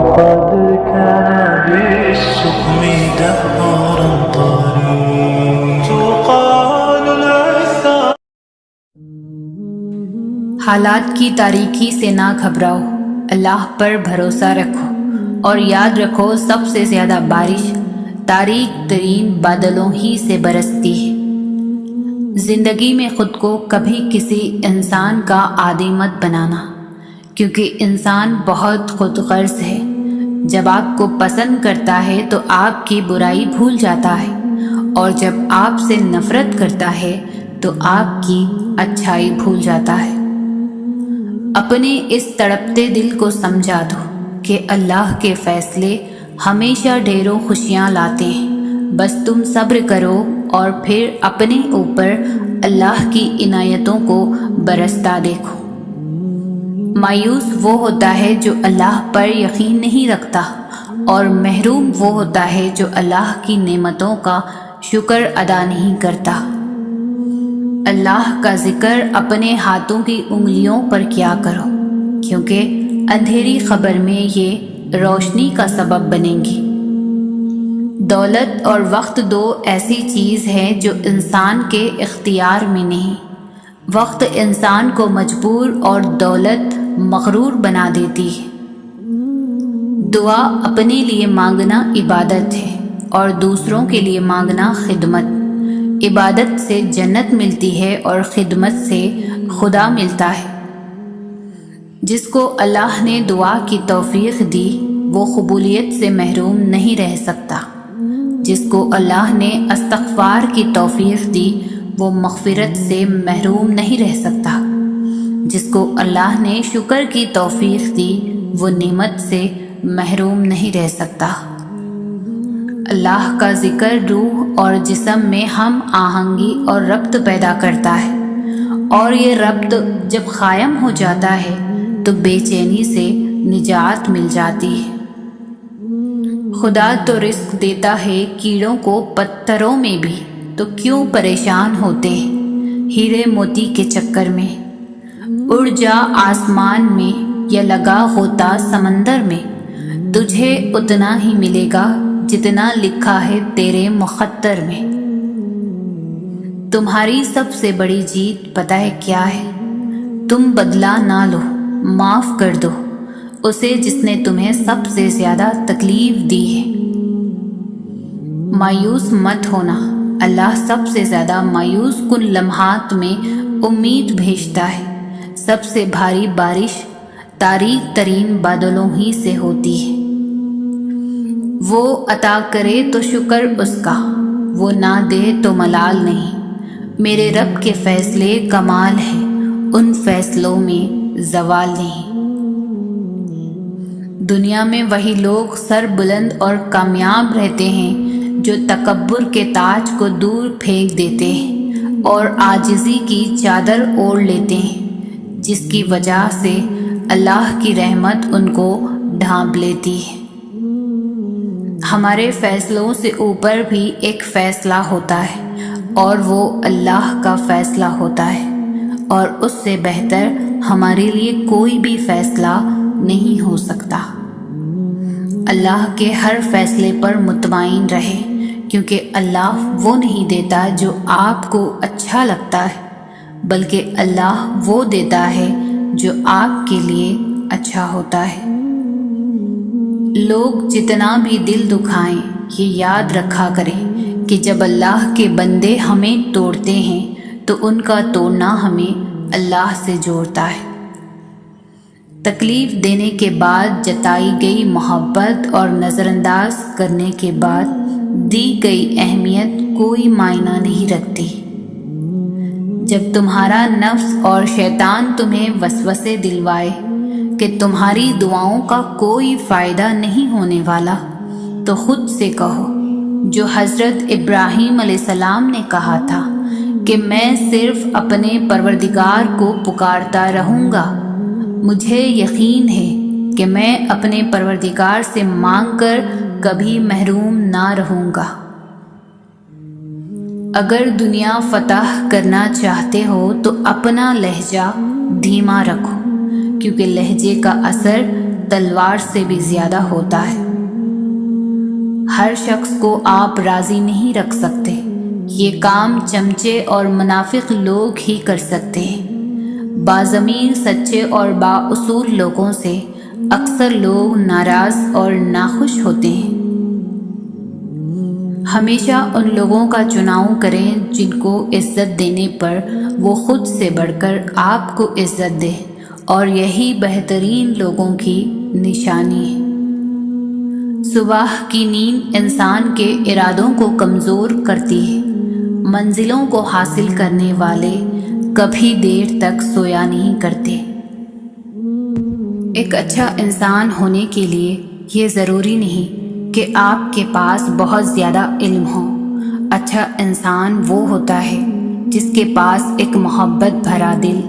وقد كان بالسقم دهرا طريق تقال العثار. حالات کی تاریکی سے نہ گھبراؤ، اللہ پر بھروسہ رکھو اور یاد رکھو سب سے زیادہ بارش تاریک ترین بادلوں ہی سے برستی ہے۔ زندگی میں خود کو کبھی کسی انسان کا عادی مت بنانا، کیونکہ انسان بہت خود غرض ہے۔ جب آپ کو پسند کرتا ہے تو آپ کی برائی بھول جاتا ہے، اور جب آپ سے نفرت کرتا ہے تو آپ کی اچھائی بھول جاتا ہے۔ اپنے اس تڑپتے دل کو سمجھا دو کہ اللہ کے فیصلے ہمیشہ ڈھیروں خوشیاں لاتے ہیں، بس تم صبر کرو اور پھر اپنے اوپر اللہ کی عنایتوں کو برستا دیکھو۔ مایوس وہ ہوتا ہے جو اللہ پر یقین نہیں رکھتا، اور محروم وہ ہوتا ہے جو اللہ کی نعمتوں کا شکر ادا نہیں کرتا۔ اللہ کا ذکر اپنے ہاتھوں کی انگلیوں پر کیا کرو، کیونکہ اندھیری خبر میں یہ روشنی کا سبب بنیں گی۔ دولت اور وقت دو ایسی چیز ہے جو انسان کے اختیار میں نہیں۔ وقت انسان کو مجبور اور دولت مغرور بنا دیتی ہے۔ دعا اپنے لیے مانگنا عبادت ہے اور دوسروں کے لیے مانگنا خدمت۔ عبادت سے جنت ملتی ہے اور خدمت سے خدا ملتا ہے۔ جس کو اللہ نے دعا کی توفیق دی وہ قبولیت سے محروم نہیں رہ سکتا۔ جس کو اللہ نے استغفار کی توفیق دی وہ مغفرت سے محروم نہیں رہ سکتا۔ جس کو اللہ نے شکر کی توفیق دی وہ نعمت سے محروم نہیں رہ سکتا۔ اللہ کا ذکر روح اور جسم میں ہم آہنگی اور ربط پیدا کرتا ہے، اور یہ ربط جب قائم ہو جاتا ہے تو بے چینی سے نجات مل جاتی ہے۔ خدا تو رزق دیتا ہے کیڑوں کو پتھروں میں بھی، تو کیوں پریشان ہوتے ہیرے موتی کے چکر میں؟ اڑ جا آسمان میں یا لگا ہوتا سمندر میں، تجھے اتنا ہی ملے گا جتنا لکھا ہے تیرے مقدر میں۔ تمہاری سب سے بڑی جیت پتہ ہے کیا ہے؟ تم بدلہ نہ لو، معاف کر دو اسے جس نے تمہیں سب سے زیادہ تکلیف دی ہے۔ مایوس مت ہونا، اللہ سب سے زیادہ مایوس کن لمحات میں امید بھیجتا ہے۔ سب سے بھاری بارش تاریک ترین بادلوں ہی سے ہوتی ہے۔ وہ عطا کرے تو شکر اس کا، وہ نہ دے تو ملال نہیں۔ میرے رب کے فیصلے کمال ہیں، ان فیصلوں میں زوال نہیں۔ دنیا میں وہی لوگ سر بلند اور کامیاب رہتے ہیں جو تکبر کے تاج کو دور پھینک دیتے ہیں اور عاجزی کی چادر اوڑھ لیتے ہیں، جس کی وجہ سے اللہ کی رحمت ان کو ڈھانپ لیتی ہے۔ ہمارے فیصلوں سے اوپر بھی ایک فیصلہ ہوتا ہے، اور وہ اللہ کا فیصلہ ہوتا ہے، اور اس سے بہتر ہمارے لیے کوئی بھی فیصلہ نہیں ہو سکتا۔ اللہ کے ہر فیصلے پر مطمئن رہے، کیونکہ اللہ وہ نہیں دیتا جو آپ کو اچھا لگتا ہے، بلکہ اللہ وہ دیتا ہے جو آپ کے لیے اچھا ہوتا ہے۔ لوگ جتنا بھی دل دکھائیں یہ یاد رکھا کریں کہ جب اللہ کے بندے ہمیں توڑتے ہیں تو ان کا توڑنا ہمیں اللہ سے جوڑتا ہے۔ تکلیف دینے کے بعد جتائی گئی محبت اور نظر انداز کرنے کے بعد دی گئی اہمیت کوئی معنی نہیں رکھتی۔ جب تمہارا نفس اور شیطان تمہیں وسوسے دلوائے کہ تمہاری دعاؤں کا کوئی فائدہ نہیں ہونے والا، تو خود سے کہو جو حضرت ابراہیم علیہ السلام نے کہا تھا کہ میں صرف اپنے پروردگار کو پکارتا رہوں گا، مجھے یقین ہے کہ میں اپنے پروردگار سے مانگ کر کبھی محروم نہ رہوں گا۔ اگر دنیا فتح کرنا چاہتے ہو تو اپنا لہجہ دھیما رکھو، کیونکہ لہجے کا اثر تلوار سے بھی زیادہ ہوتا ہے۔ ہر شخص کو آپ راضی نہیں رکھ سکتے، یہ کام چمچے اور منافق لوگ ہی کر سکتے ہیں۔ باضمیر سچے اور بااصول لوگوں سے اکثر لوگ ناراض اور ناخوش ہوتے ہیں۔ ہمیشہ ان لوگوں کا چناؤ کریں جن کو عزت دینے پر وہ خود سے بڑھ کر آپ کو عزت دے، اور یہی بہترین لوگوں کی نشانی ہے۔ صبح کی نیند انسان کے ارادوں کو کمزور کرتی ہے۔ منزلوں کو حاصل کرنے والے کبھی دیر تک سویا نہیں کرتے۔ ایک اچھا انسان ہونے کے لیے یہ ضروری نہیں کہ آپ کے پاس بہت زیادہ علم ہو۔ اچھا انسان وہ ہوتا ہے جس کے پاس ایک محبت بھرا دل،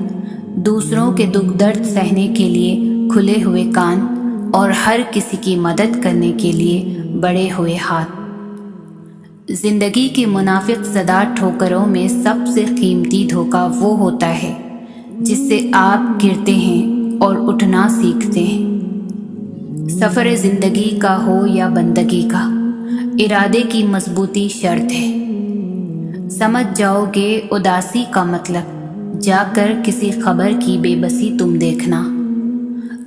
دوسروں کے دکھ درد سہنے کے لیے کھلے ہوئے کان، اور ہر کسی کی مدد کرنے کے لیے بڑے ہوئے ہاتھ۔ زندگی کی منافق زدہ ٹھوکروں میں سب سے قیمتی دھوکہ وہ ہوتا ہے جس سے آپ گرتے ہیں اور اٹھنا سیکھتے ہیں۔ سفر زندگی کا ہو یا بندگی کا، ارادے کی مضبوطی شرط ہے۔ سمجھ جاؤ گے اداسی کا مطلب، جا کر کسی خبر کی بے بسی تم دیکھنا۔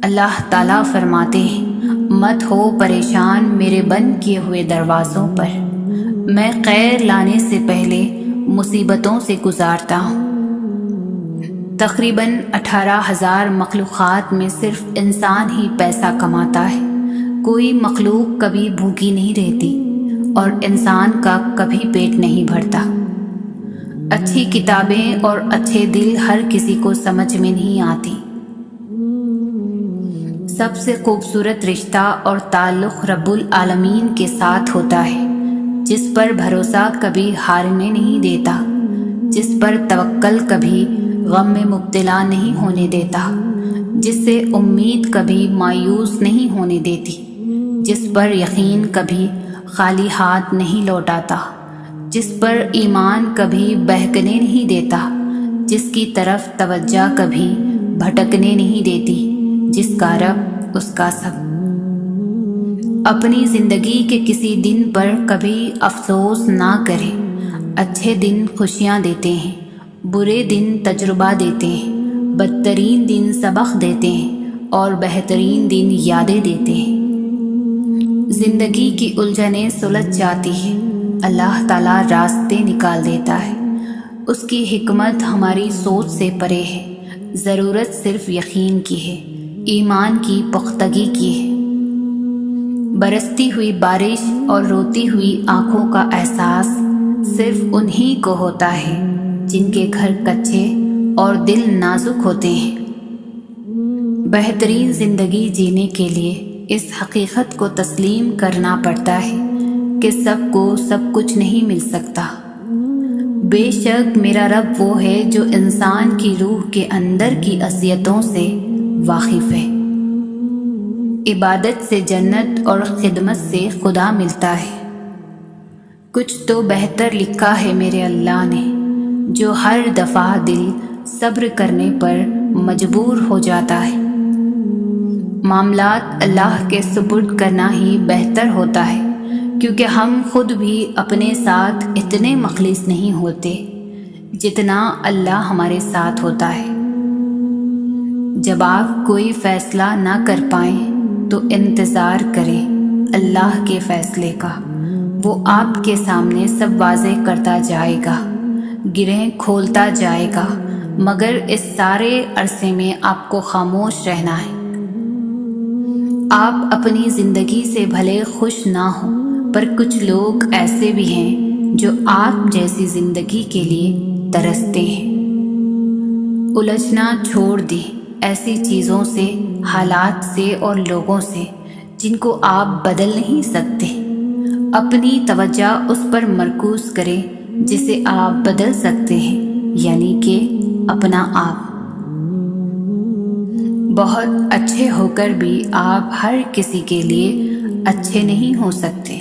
اللہ تعالیٰ فرماتے ہیں، مت ہو پریشان میرے بند کیے ہوئے دروازوں پر، میں خیر لانے سے پہلے مصیبتوں سے گزارتا ہوں۔ تقریباً 18,000 مخلوقات میں صرف انسان ہی پیسہ کماتا ہے۔ کوئی مخلوق کبھی بھوکی نہیں رہتی اور انسان کا کبھی پیٹ نہیں بھرتا۔ اچھی کتابیں اور اچھے دل ہر کسی کو سمجھ میں نہیں آتی۔ سب سے خوبصورت رشتہ اور تعلق رب العالمین کے ساتھ ہوتا ہے، جس پر بھروسہ کبھی ہارنے نہیں دیتا، جس پر توکل کبھی غم میں مبتلا نہیں ہونے دیتا، جس سے امید کبھی مایوس نہیں ہونے دیتی، جس پر یقین کبھی خالی ہاتھ نہیں لوٹاتا، جس پر ایمان کبھی بہکنے نہیں دیتا، جس کی طرف توجہ کبھی بھٹکنے نہیں دیتی، جس کا رب اس کا سب۔ اپنی زندگی کے کسی دن پر کبھی افسوس نہ کرے۔ اچھے دن خوشیاں دیتے ہیں، برے دن تجربہ دیتے ہیں، بدترین دن سبق دیتے ہیں، اور بہترین دن یادیں دیتے ہیں۔ زندگی کی الجھنیں سلجھ جاتی ہیں، اللہ تعالیٰ راستے نکال دیتا ہے۔ اس کی حکمت ہماری سوچ سے پرے ہے۔ ضرورت صرف یقین کی ہے، ایمان کی پختگی کی ہے۔ برستی ہوئی بارش اور روتی ہوئی آنکھوں کا احساس صرف انہی کو ہوتا ہے جن کے گھر کچے اور دل نازک ہوتے ہیں۔ بہترین زندگی جینے کے لیے اس حقیقت کو تسلیم کرنا پڑتا ہے کہ سب کو سب کچھ نہیں مل سکتا۔ بے شک میرا رب وہ ہے جو انسان کی روح کے اندر کی اذیتوں سے واقف ہے۔ عبادت سے جنت اور خدمت سے خدا ملتا ہے۔ کچھ تو بہتر لکھا ہے میرے اللہ نے، جو ہر دفعہ دل صبر کرنے پر مجبور ہو جاتا ہے۔ معاملات اللہ کے سپرد کرنا ہی بہتر ہوتا ہے، کیونکہ ہم خود بھی اپنے ساتھ اتنے مخلص نہیں ہوتے جتنا اللہ ہمارے ساتھ ہوتا ہے۔ جب آپ کوئی فیصلہ نہ کر پائیں تو انتظار کریں اللہ کے فیصلے کا، وہ آپ کے سامنے سب واضح کرتا جائے گا، گرہیں کھولتا جائے گا، مگر اس سارے عرصے میں آپ کو خاموش رہنا ہے۔ آپ اپنی زندگی سے بھلے خوش نہ ہوں، پر کچھ لوگ ایسے بھی ہیں جو آپ جیسی زندگی کے لیے ترستے ہیں۔ الجھنا چھوڑ دیں ایسی چیزوں سے، حالات سے اور لوگوں سے جن کو آپ بدل نہیں سکتے۔ اپنی توجہ اس پر مرکوز کریں جسے آپ بدل سکتے ہیں، یعنی کہ اپنا آپ۔ بہت اچھے ہو کر بھی آپ ہر کسی کے لیے اچھے نہیں ہو سکتے۔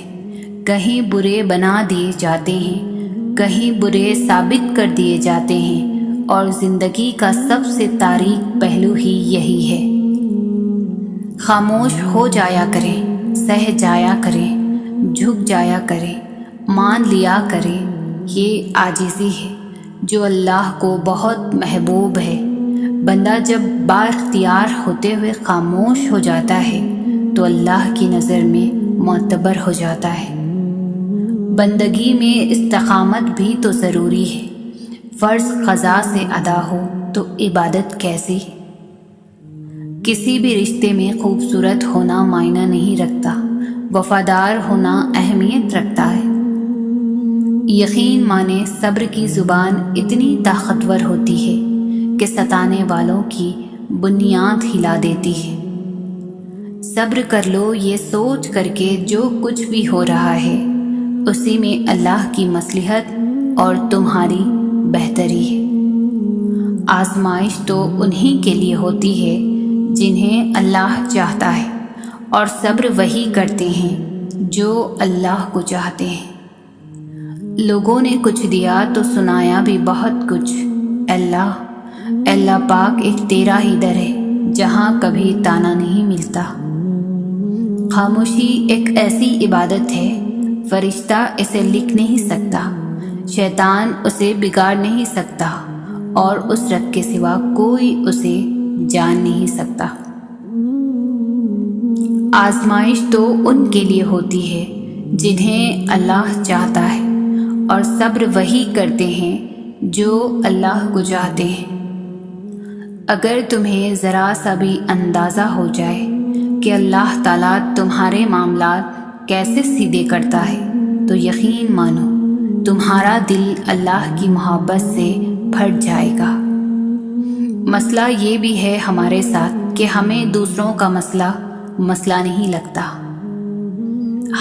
کہیں برے بنا دیے جاتے ہیں، کہیں برے ثابت کر دیے جاتے ہیں، اور زندگی کا سب سے تاریک پہلو ہی یہی ہے۔ خاموش ہو جایا کریں، سہ جایا کریں، جھک جایا کریں، مان لیا کریں۔ یہ عاجزی ہے جو اللہ کو بہت محبوب ہے۔ بندہ جب با اختیار ہوتے ہوئے خاموش ہو جاتا ہے تو اللہ کی نظر میں معتبر ہو جاتا ہے۔ بندگی میں استقامت بھی تو ضروری ہے۔ فرض قضا سے ادا ہو تو عبادت کیسی؟ کسی بھی رشتے میں خوبصورت ہونا معنی نہیں رکھتا، وفادار ہونا اہمیت رکھتا ہے۔ یقین مانے صبر کی زبان اتنی طاقتور ہوتی ہے کہ ستانے والوں کی بنیاد ہلا دیتی ہے۔ صبر کر لو یہ سوچ کر کے جو کچھ بھی ہو رہا ہے اسی میں اللہ کی مصلحت اور تمہاری بہتری ہے۔ آزمائش تو انہی کے لیے ہوتی ہے جنہیں اللہ چاہتا ہے، اور صبر وہی کرتے ہیں جو اللہ کو چاہتے ہیں۔ لوگوں نے کچھ دیا تو سنایا بھی بہت کچھ۔ اللہ پاک ایک تیرا ہی در ہے جہاں کبھی تانا نہیں ملتا۔ خاموشی ایک ایسی عبادت ہے، فرشتہ اسے لکھ نہیں سکتا، شیطان اسے بگاڑ نہیں سکتا، اور اس رب کے سوا کوئی اسے جان نہیں سکتا۔ آزمائش تو ان کے لیے ہوتی ہے جنہیں اللہ چاہتا ہے، اور صبر وہی کرتے ہیں جو اللہ کو چاہتے ہیں۔ اگر تمہیں ذرا سا بھی اندازہ ہو جائے کہ اللہ تعالیٰ تمہارے معاملات کیسے سیدھے کرتا ہے تو یقین مانو تمہارا دل اللہ کی محبت سے پھٹ جائے گا۔ مسئلہ یہ بھی ہے ہمارے ساتھ کہ ہمیں دوسروں کا مسئلہ نہیں لگتا۔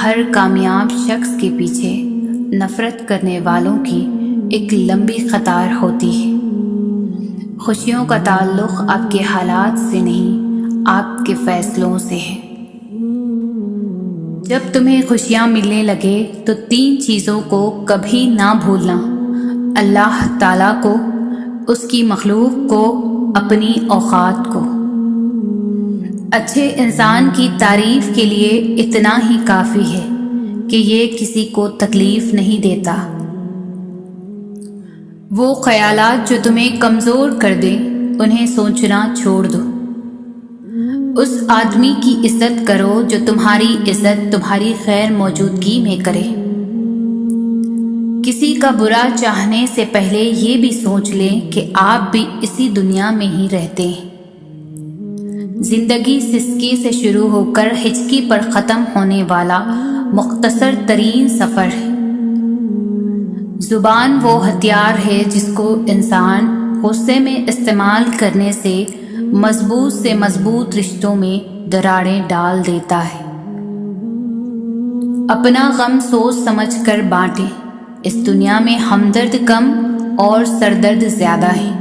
ہر کامیاب شخص کے پیچھے نفرت کرنے والوں کی ایک لمبی قطار ہوتی ہے۔ خوشیوں کا تعلق آپ کے حالات سے نہیں، آپ کے فیصلوں سے ہے۔ جب تمہیں خوشیاں ملنے لگے تو 3 چیزوں کو کبھی نہ بھولنا: اللہ تعالیٰ کو، اس کی مخلوق کو، اپنی اوقات کو۔ اچھے انسان کی تعریف کے لیے اتنا ہی کافی ہے کہ یہ کسی کو تکلیف نہیں دیتا۔ وہ خیالات جو تمہیں کمزور کر دیں انہیں سوچنا چھوڑ دو۔ اس آدمی کی عزت کرو جو تمہاری عزت تمہاری غیر موجودگی میں کرے۔ کسی کا برا چاہنے سے پہلے یہ بھی سوچ لیں کہ آپ بھی اسی دنیا میں ہی رہتے ہیں۔ زندگی سسکی سے شروع ہو کر ہچکی پر ختم ہونے والا مختصر ترین سفر ہے۔ زبان وہ ہتھیار ہے جس کو انسان غصے میں استعمال کرنے سے مضبوط رشتوں میں دراڑیں ڈال دیتا ہے۔ اپنا غم سوچ سمجھ کر بانٹیں، اس دنیا میں ہمدرد کم اور سردرد زیادہ ہے۔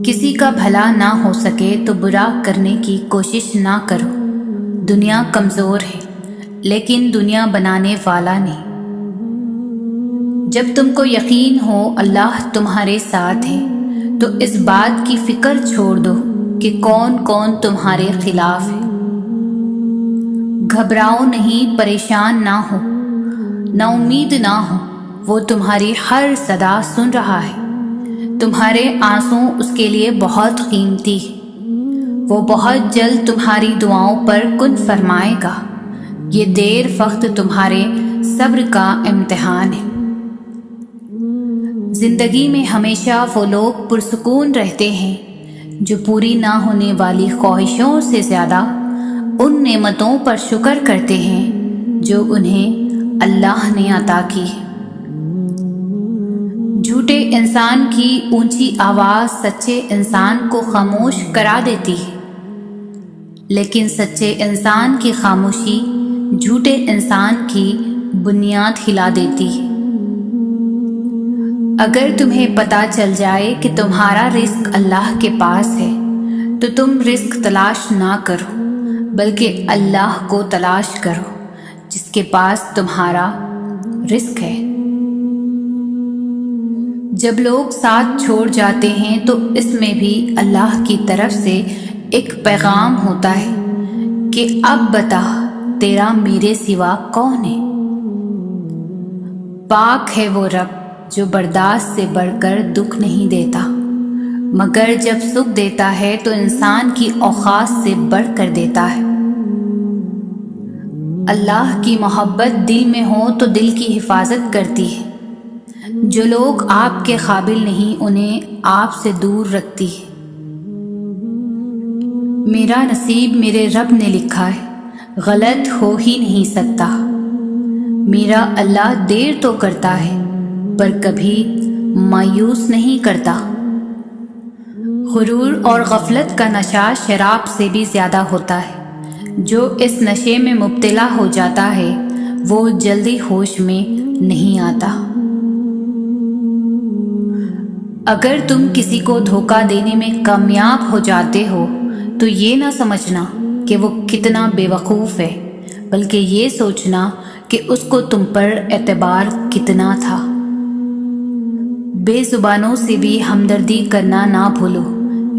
کسی کا بھلا نہ ہو سکے تو برا کرنے کی کوشش نہ کرو۔ دنیا کمزور ہے لیکن دنیا بنانے والا نہیں۔ جب تم کو یقین ہو اللہ تمہارے ساتھ ہے تو اس بات کی فکر چھوڑ دو کہ کون کون تمہارے خلاف ہے۔ گھبراؤ نہیں، پریشان نہ ہو، نا امید نہ ہو، وہ تمہاری ہر صدا سن رہا ہے۔ تمہارے آنسو اس کے لیے بہت قیمتی ہے، وہ بہت جلد تمہاری دعاؤں پر کن فرمائے گا۔ یہ دیر وقت تمہارے صبر کا امتحان ہے۔ زندگی میں ہمیشہ وہ لوگ پرسکون رہتے ہیں جو پوری نہ ہونے والی خواہشوں سے زیادہ ان نعمتوں پر شکر کرتے ہیں جو انہیں اللہ نے عطا کی ہے۔ جھوٹے انسان کی اونچی آواز سچے انسان کو خاموش کرا دیتی ہے، لیکن سچے انسان کی خاموشی جھوٹے انسان کی بنیاد ہلا دیتی ہے۔ اگر تمہیں پتہ چل جائے کہ تمہارا رزق اللہ کے پاس ہے تو تم رزق تلاش نہ کرو بلکہ اللہ کو تلاش کرو جس کے پاس تمہارا رزق ہے۔ جب لوگ ساتھ چھوڑ جاتے ہیں تو اس میں بھی اللہ کی طرف سے ایک پیغام ہوتا ہے کہ اب بتا تیرا میرے سوا کون ہے۔ پاک ہے وہ رب جو برداشت سے بڑھ کر دکھ نہیں دیتا، مگر جب سکھ دیتا ہے تو انسان کی اوقات سے بڑھ کر دیتا ہے۔ اللہ کی محبت دل میں ہو تو دل کی حفاظت کرتی ہے، جو لوگ آپ کے قابل نہیں انہیں آپ سے دور رکھتی ہے۔ میرا نصیب میرے رب نے لکھا ہے، غلط ہو ہی نہیں سکتا۔ میرا اللہ دیر تو کرتا ہے پر کبھی مایوس نہیں کرتا۔ غرور اور غفلت کا نشہ شراب سے بھی زیادہ ہوتا ہے۔ جو اس نشے میں مبتلا ہو جاتا ہے وہ جلدی ہوش میں نہیں آتا۔ اگر تم کسی کو دھوکہ دینے میں کامیاب ہو جاتے ہو تو یہ نہ سمجھنا کہ وہ کتنا بے وقوف ہے، بلکہ یہ سوچنا کہ اس کو تم پر اعتبار کتنا تھا۔ بے زبانوں سے بھی ہمدردی کرنا نہ بھولو،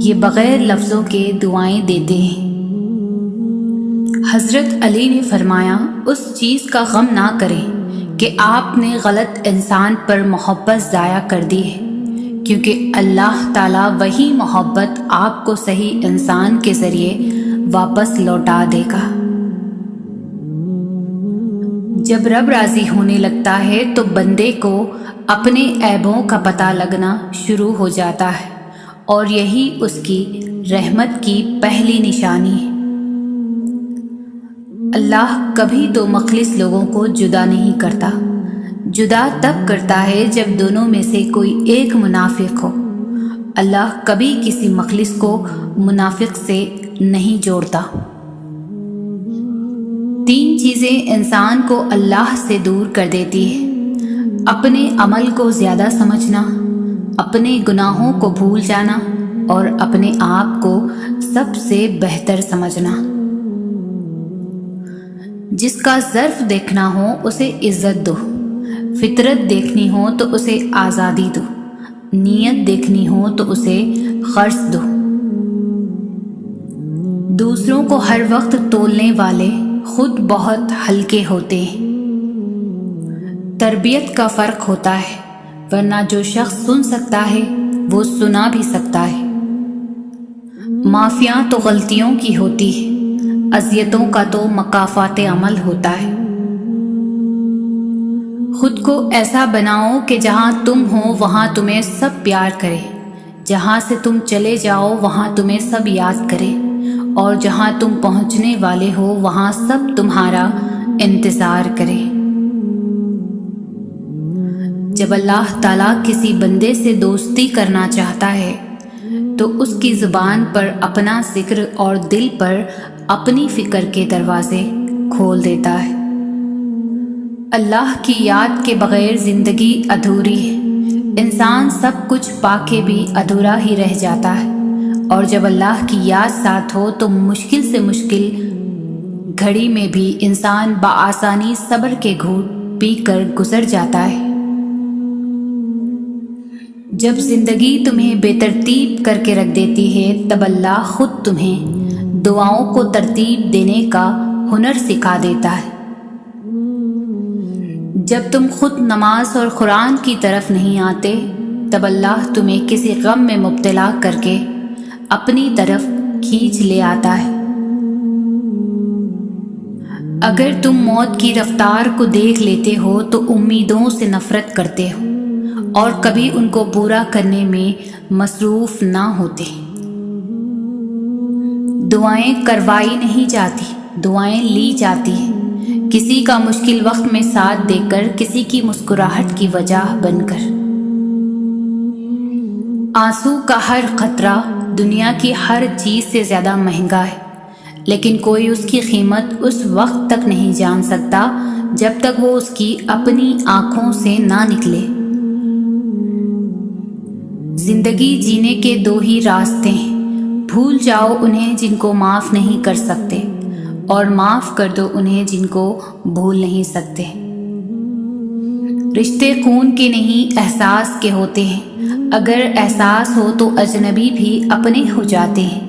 یہ بغیر لفظوں کے دعائیں دیتے ہیں۔ حضرت علی نے فرمایا، اس چیز کا غم نہ کریں کہ آپ نے غلط انسان پر محبت ضائع کر دی ہے، کیونکہ اللہ تعالیٰ وہی محبت آپ کو صحیح انسان کے ذریعے واپس لوٹا دے گا۔ جب رب راضی ہونے لگتا ہے تو بندے کو اپنے عیبوں کا پتہ لگنا شروع ہو جاتا ہے، اور یہی اس کی رحمت کی پہلی نشانی ہے۔ اللہ کبھی دو مخلص لوگوں کو جدا نہیں کرتا، جدا تب کرتا ہے جب دونوں میں سے کوئی ایک منافق ہو۔ اللہ کبھی کسی مخلص کو منافق سے نہیں جوڑتا۔ تین چیزیں انسان کو اللہ سے دور کر دیتی ہے: اپنے عمل کو زیادہ سمجھنا، اپنے گناہوں کو بھول جانا، اور اپنے آپ کو سب سے بہتر سمجھنا۔ جس کا ظرف دیکھنا ہو اسے عزت دو، فطرت دیکھنی ہو تو اسے آزادی دو، نیت دیکھنی ہو تو اسے قرض دو۔ دوسروں کو ہر وقت تولنے والے خود بہت ہلکے ہوتے ہیں۔ تربیت کا فرق ہوتا ہے، ورنہ جو شخص سن سکتا ہے وہ سنا بھی سکتا ہے۔ معافیاں تو غلطیوں کی ہوتی ہے، اذیتوں کا تو مکافات عمل ہوتا ہے۔ خود کو ایسا بناؤ کہ جہاں تم ہو وہاں تمہیں سب پیار کرے، جہاں سے تم چلے جاؤ وہاں تمہیں سب یاد کرے، اور جہاں تم پہنچنے والے ہو وہاں سب تمہارا انتظار کرے۔ جب اللہ تعالیٰ کسی بندے سے دوستی کرنا چاہتا ہے تو اس کی زبان پر اپنا ذکر اور دل پر اپنی فکر کے دروازے کھول دیتا ہے۔ اللہ کی یاد کے بغیر زندگی ادھوری ہے، انسان سب کچھ پا کے بھی ادھورا ہی رہ جاتا ہے، اور جب اللہ کی یاد ساتھ ہو تو مشکل سے مشکل گھڑی میں بھی انسان بآسانی صبر کے گھونٹ پی کر گزر جاتا ہے۔ جب زندگی تمہیں بے ترتیب کر کے رکھ دیتی ہے تب اللہ خود تمہیں دعاؤں کو ترتیب دینے کا ہنر سکھا دیتا ہے۔ جب تم خود نماز اور قرآن کی طرف نہیں آتے تب اللہ تمہیں کسی غم میں مبتلا کر کے اپنی طرف کھینچ لے آتا ہے۔ اگر تم موت کی رفتار کو دیکھ لیتے ہو تو امیدوں سے نفرت کرتے ہو اور کبھی ان کو پورا کرنے میں مصروف نہ ہوتے۔ دعائیں کروائی نہیں جاتی، دعائیں لی جاتی ہیں، کسی کا مشکل وقت میں ساتھ دے کر، کسی کی مسکراہٹ کی وجہ بن کر۔ آنسو کا ہر قطرہ دنیا کی ہر چیز سے زیادہ مہنگا ہے، لیکن کوئی اس کی قیمت اس وقت تک نہیں جان سکتا جب تک وہ اس کی اپنی آنکھوں سے نہ نکلے۔ زندگی جینے کے دو ہی راستے ہیں، بھول جاؤ انہیں جن کو معاف نہیں کر سکتے، اور معاف کر دو انہیں جن کو بھول نہیں سکتے۔ رشتے خون کے نہیں احساس کے ہوتے ہیں، اگر احساس ہو تو اجنبی بھی اپنے ہو جاتے ہیں۔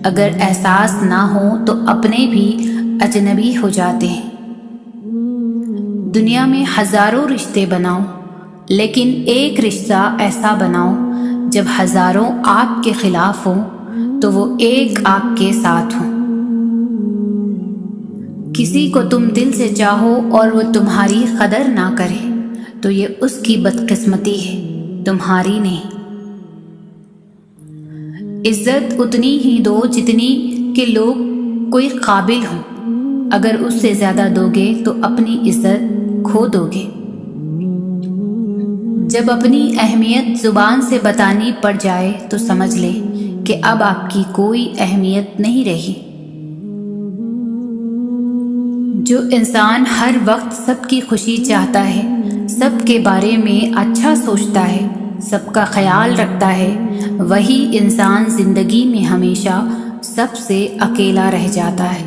اگر احساس نہ ہو تو اپنے بھی اجنبی ہو جاتے ہیں۔ دنیا میں ہزاروں رشتے بناؤ، لیکن ایک رشتہ ایسا بناؤ جب ہزاروں آپ کے خلاف ہوں تو وہ ایک آپ کے ساتھ ہوں۔ کسی کو تم دل سے چاہو اور وہ تمہاری قدر نہ کرے تو یہ اس کی بدقسمتی ہے، تمہاری نہیں۔ عزت اتنی ہی دو جتنی کہ لوگ کوئی قابل ہوں، اگر اس سے زیادہ دو گے تو اپنی عزت کھو دو گے۔ جب اپنی اہمیت زبان سے بتانی پڑ جائے تو سمجھ لے کہ اب آپ کی کوئی اہمیت نہیں رہی۔ جو انسان ہر وقت سب کی خوشی چاہتا ہے، سب کے بارے میں اچھا سوچتا ہے، سب کا خیال رکھتا ہے، وہی انسان زندگی میں ہمیشہ سب سے اکیلا رہ جاتا ہے۔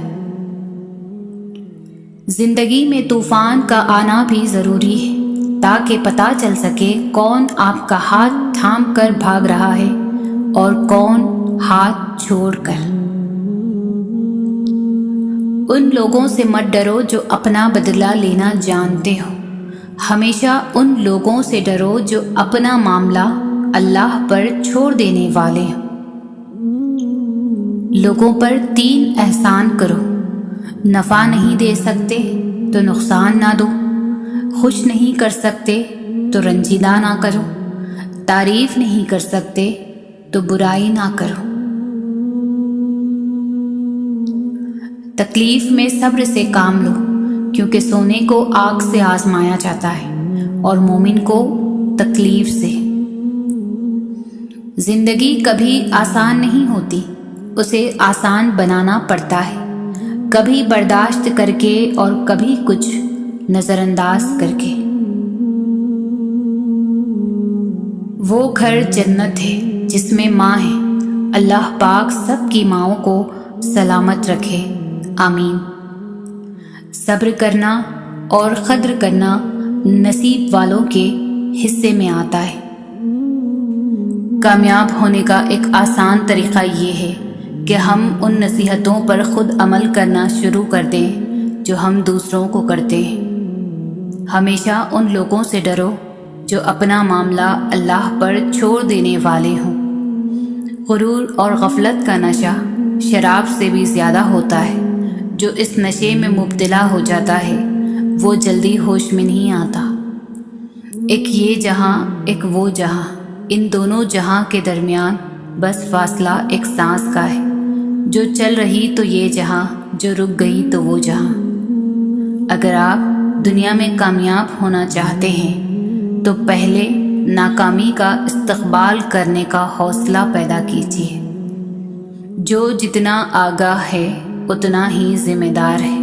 زندگی میں طوفان کا آنا بھی ضروری ہے تاکہ پتہ چل سکے کون آپ کا ہاتھ تھام کر بھاگ رہا ہے اور کون ہاتھ چھوڑ کر۔ ان لوگوں سے مت ڈرو جو اپنا بدلہ لینا جانتے ہو، ہمیشہ ان لوگوں سے ڈرو جو اپنا معاملہ اللہ پر چھوڑ دینے والے ہوں۔ لوگوں پر 3 احسان کرو، نفع نہیں دے سکتے تو نقصان نہ دو، خوش نہیں کر سکتے تو رنجیدہ نہ کرو، تعریف نہیں کر سکتے تو برائی نہ کرو۔ تکلیف میں صبر سے کام لو، کیونکہ سونے کو آگ سے آزمایا جاتا ہے اور مومن کو تکلیف سے۔ زندگی کبھی آسان نہیں ہوتی، اسے آسان بنانا پڑتا ہے، کبھی برداشت کر کے اور کبھی کچھ نظر انداز کر کے۔ وہ گھر جنت ہے جس میں ماں ہے، اللہ پاک سب کی ماؤں کو سلامت رکھے، آمین۔ صبر کرنا اور قدر کرنا نصیب والوں کے حصے میں آتا ہے۔ کامیاب ہونے کا ایک آسان طریقہ یہ ہے کہ ہم ان نصیحتوں پر خود عمل کرنا شروع کر دیں جو ہم دوسروں کو کرتے ہیں۔ ہمیشہ ان لوگوں سے ڈرو جو اپنا معاملہ اللہ پر چھوڑ دینے والے ہوں۔ غرور اور غفلت کا نشہ شراب سے بھی زیادہ ہوتا ہے، جو اس نشے میں مبتلا ہو جاتا ہے وہ جلدی ہوش میں نہیں آتا۔ ایک یہ جہاں ایک وہ جہاں، ان دونوں جہاں کے درمیان بس فاصلہ ایک سانس کا ہے، جو چل رہی تو یہ جہاں، جو رک گئی تو وہ جہاں۔ اگر آپ دنیا میں کامیاب ہونا چاہتے ہیں تو پہلے ناکامی کا استقبال کرنے کا حوصلہ پیدا کیجیے۔ جو جتنا آگاہ ہے اتنا ہی ذمہ دار ہے۔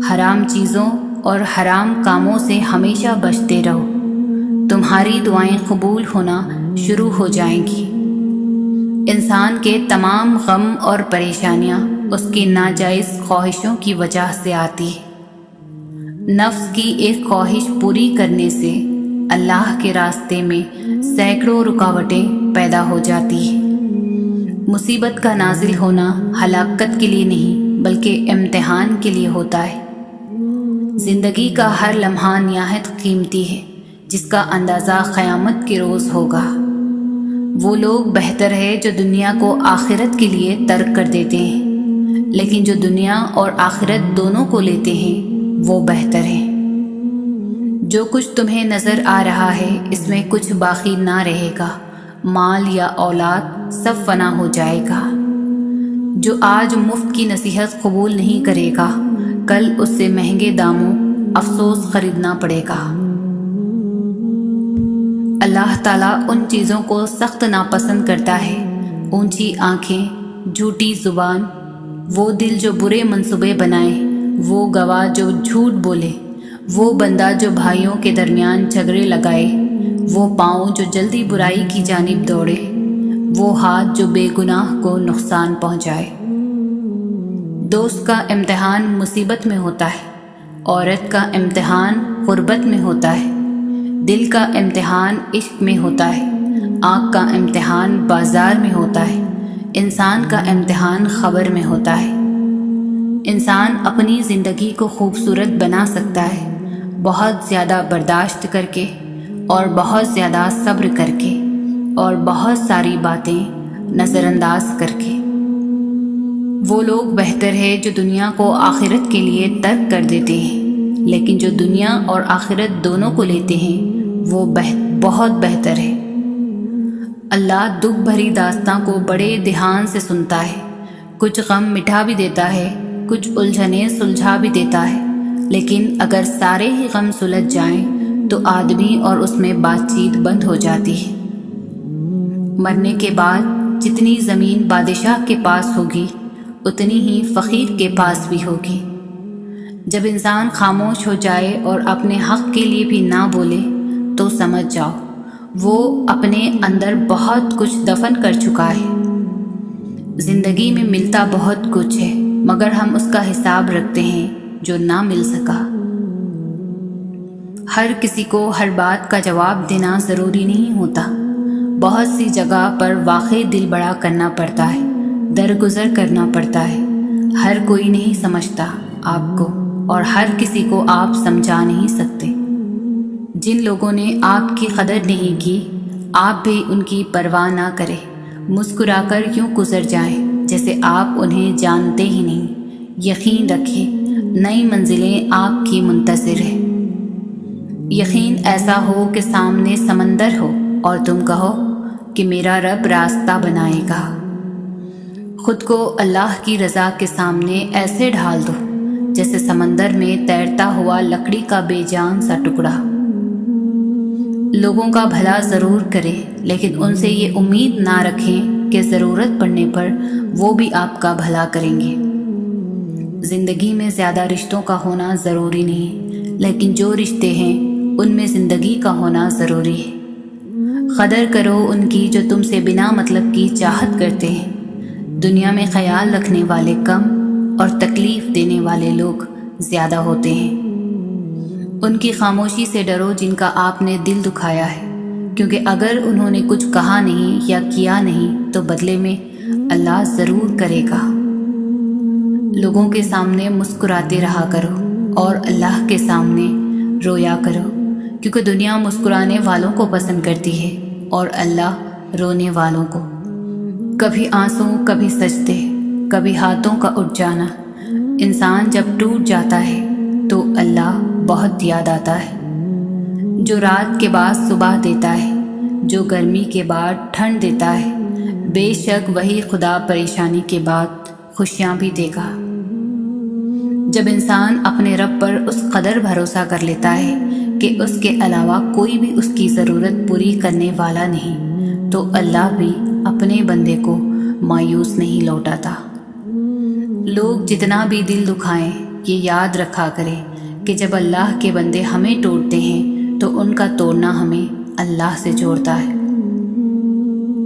حرام چیزوں اور حرام کاموں سے ہمیشہ بچتے رہو، تمہاری دعائیں قبول ہونا شروع ہو جائیں گی۔ انسان کے تمام غم اور پریشانیاں اس کی ناجائز خواہشوں کی وجہ سے آتی ہے۔ نفس کی ایک خواہش پوری کرنے سے اللہ کے راستے میں سینکڑوں رکاوٹیں پیدا ہو جاتی ہیں۔ مصیبت کا نازل ہونا ہلاکت کے لیے نہیں بلکہ امتحان کے لیے ہوتا ہے۔ زندگی کا ہر لمحہ نہایت قیمتی ہے، جس کا اندازہ قیامت کے روز ہوگا۔ وہ لوگ بہتر ہے جو دنیا کو آخرت کے لیے ترک کر دیتے ہیں، لیکن جو دنیا اور آخرت دونوں کو لیتے ہیں وہ بہتر ہے۔ جو کچھ تمہیں نظر آ رہا ہے اس میں کچھ باقی نہ رہے گا، مال یا اولاد سب فنا ہو جائے گا۔ جو آج مفت کی نصیحت قبول نہیں کرے گا، کل اس سے مہنگے داموں افسوس خریدنا پڑے گا۔ اللہ تعالیٰ ان چیزوں کو سخت ناپسند کرتا ہے، اونچی آنکھیں، جھوٹی زبان، وہ دل جو برے منصوبے بنائے، وہ گواہ جو جھوٹ بولے، وہ بندہ جو بھائیوں کے درمیان جھگڑے لگائے، وہ پاؤں جو جلدی برائی کی جانب دوڑے، وہ ہاتھ جو بے گناہ کو نقصان پہنچائے۔ دوست کا امتحان مصیبت میں ہوتا ہے، عورت کا امتحان غربت میں ہوتا ہے، دل کا امتحان عشق میں ہوتا ہے، آنکھ کا امتحان بازار میں ہوتا ہے، انسان کا امتحان خبر میں ہوتا ہے۔ انسان اپنی زندگی کو خوبصورت بنا سکتا ہے بہت زیادہ برداشت کر کے، اور بہت زیادہ صبر کر کے، اور بہت ساری باتیں نظر انداز کر کے۔ وہ لوگ بہتر ہے جو دنیا کو آخرت کے لیے ترک کر دیتے ہیں، لیکن جو دنیا اور آخرت دونوں کو لیتے ہیں وہ بہت بہتر ہے۔ اللہ دکھ بھری داستاں کو بڑے دھیان سے سنتا ہے، کچھ غم مٹھا بھی دیتا ہے، کچھ الجھنیں سلجھا بھی دیتا ہے، لیکن اگر سارے ہی غم سلجھ جائیں تو آدمی اور اس میں بات چیت بند ہو جاتی ہے۔ مرنے کے بعد جتنی زمین بادشاہ کے پاس ہوگی اتنی ہی فقیر کے پاس بھی ہوگی۔ جب انسان خاموش ہو جائے اور اپنے حق کے لیے بھی نہ بولے تو سمجھ جاؤ وہ اپنے اندر بہت کچھ دفن کر چکا ہے۔ زندگی میں ملتا بہت کچھ ہے، مگر ہم اس کا حساب رکھتے ہیں جو نہ مل سکا۔ ہر کسی کو ہر بات کا جواب دینا ضروری نہیں ہوتا۔ بہت سی جگہ پر واقعی دل بڑا کرنا پڑتا ہے، درگزر کرنا پڑتا ہے۔ ہر کوئی نہیں سمجھتا آپ کو، اور ہر کسی کو آپ سمجھا نہیں سکتے۔ جن لوگوں نے آپ کی قدر نہیں کی، آپ بھی ان کی پرواہ نہ کریں، مسکرا کر یوں گزر جائیں جیسے آپ انہیں جانتے ہی نہیں۔ یقین رکھیں نئی منزلیں آپ کی منتظر ہیں۔ یقین ایسا ہو کہ سامنے سمندر ہو اور تم کہو کہ میرا رب راستہ بنائے گا۔ خود کو اللہ کی رضا کے سامنے ایسے ڈھال دو جیسے سمندر میں تیرتا ہوا لکڑی کا بے جان سا ٹکڑا۔ لوگوں کا بھلا ضرور کریں، لیکن ان سے یہ امید نہ رکھیں کہ ضرورت پڑنے پر وہ بھی آپ کا بھلا کریں گے۔ زندگی میں زیادہ رشتوں کا ہونا ضروری نہیں، لیکن جو رشتے ہیں ان میں زندگی کا ہونا ضروری ہے۔ قدر کرو ان کی جو تم سے بنا مطلب کی چاہت کرتے ہیں۔ دنیا میں خیال رکھنے والے کم اور تکلیف دینے والے لوگ زیادہ ہوتے ہیں۔ ان کی خاموشی سے ڈرو جن کا آپ نے دل دکھایا ہے، کیونکہ اگر انہوں نے کچھ کہا نہیں یا کیا نہیں تو بدلے میں اللہ ضرور کرے گا۔ لوگوں کے سامنے مسکراتے رہا کرو اور اللہ کے سامنے رویا کرو، کیونکہ دنیا مسکرانے والوں کو پسند کرتی ہے اور اللہ رونے والوں کو۔ کبھی آنسو، کبھی سجدے، کبھی ہاتھوں کا اٹھ جانا۔ انسان جب ٹوٹ جاتا ہے تو اللہ بہت یاد آتا ہے۔ جو رات کے بعد صبح دیتا ہے، جو گرمی کے بعد ٹھنڈ دیتا ہے، بے شک وہی خدا پریشانی کے بعد خوشیاں بھی دے گا۔ جب انسان اپنے رب پر اس قدر بھروسہ کر لیتا ہے کہ اس کے علاوہ کوئی بھی اس کی ضرورت پوری کرنے والا نہیں، تو اللہ بھی اپنے بندے کو مایوس نہیں لوٹاتا۔ لوگ جتنا بھی دل دکھائیں، یہ یاد رکھا کریں کہ جب اللہ کے بندے ہمیں توڑتے ہیں تو ان کا توڑنا ہمیں اللہ سے جوڑتا ہے۔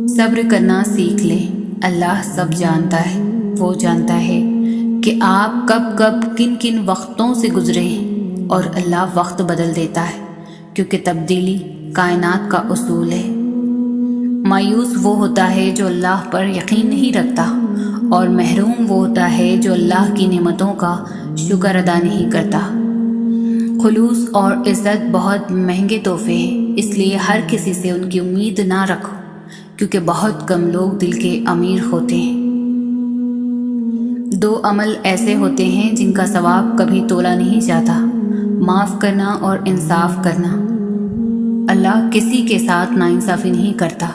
صبر کرنا سیکھ لیں، اللہ سب جانتا ہے۔ وہ جانتا ہے کہ آپ کب کن کن وقتوں سے گزرے ہیں، اور اللہ وقت بدل دیتا ہے، کیونکہ تبدیلی کائنات کا اصول ہے۔ مایوس وہ ہوتا ہے جو اللہ پر یقین نہیں رکھتا، اور محروم وہ ہوتا ہے جو اللہ کی نعمتوں کا شکر ادا نہیں کرتا۔ خلوص اور عزت بہت مہنگے تحفے ہیں، اس لیے ہر کسی سے ان کی امید نہ رکھو، کیونکہ بہت کم لوگ دل کے امیر ہوتے ہیں۔ 2 عمل ایسے ہوتے ہیں جن کا ثواب کبھی تولا نہیں جاتا، معاف کرنا اور انصاف کرنا۔ اللہ کسی کے ساتھ ناانصافی نہیں کرتا،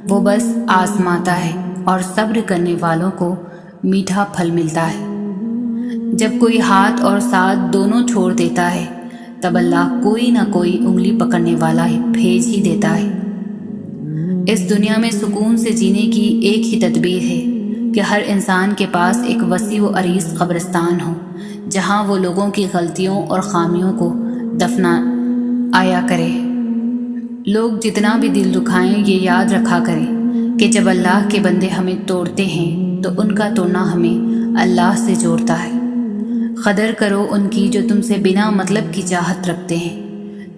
وہ بس آزماتا ہے، اور صبر کرنے والوں کو میٹھا پھل ملتا ہے۔ جب کوئی ہاتھ اور ساتھ دونوں چھوڑ دیتا ہے تب اللہ کوئی نہ کوئی انگلی پکڑنے والا بھیج ہی دیتا ہے۔ اس دنیا میں سکون سے جینے کی ایک ہی تدبیر ہے کہ ہر انسان کے پاس ایک وسیع و عریض قبرستان ہو، جہاں وہ لوگوں کی غلطیوں اور خامیوں کو دفنا آیا کرے۔ لوگ جتنا بھی دل دکھائیں، یہ یاد رکھا کریں کہ جب اللہ کے بندے ہمیں توڑتے ہیں تو ان کا توڑنا ہمیں اللہ سے جوڑتا ہے۔ قدر کرو ان کی جو تم سے بنا مطلب کی چاہت رکھتے ہیں۔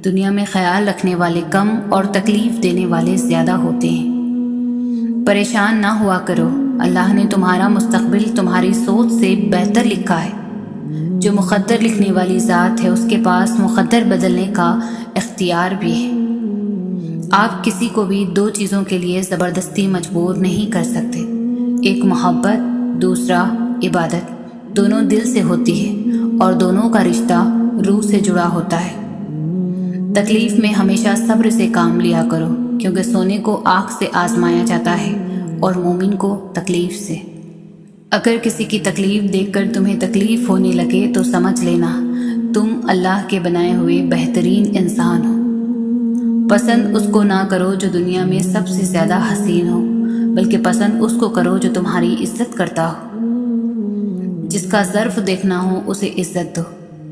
دنیا میں خیال رکھنے والے کم اور تکلیف دینے والے زیادہ ہوتے ہیں۔ پریشان نہ ہوا کرو، اللہ نے تمہارا مستقبل تمہاری سوچ سے بہتر لکھا ہے۔ جو مقدر لکھنے والی ذات ہے اس کے پاس مقدر بدلنے کا اختیار بھی ہے۔ آپ کسی کو بھی دو چیزوں کے لیے زبردستی مجبور نہیں کر سکتے، ایک محبت، دوسرا عبادت۔ دونوں دل سے ہوتی ہے اور دونوں کا رشتہ روح سے جڑا ہوتا ہے۔ تکلیف میں ہمیشہ صبر سے کام لیا کرو، کیونکہ سونے کو آگ سے آزمایا جاتا ہے اور مومن کو تکلیف سے۔ اگر کسی کی تکلیف دیکھ کر تمہیں تکلیف ہونے لگے تو سمجھ لینا تم اللہ کے بنائے ہوئے بہترین انسان ہو۔ پسند اس کو نہ کرو جو دنیا میں سب سے زیادہ حسین ہو، بلکہ پسند اس کو کرو جو تمہاری عزت کرتا ہو۔ جس کا ظرف دیکھنا ہو اسے عزت دو،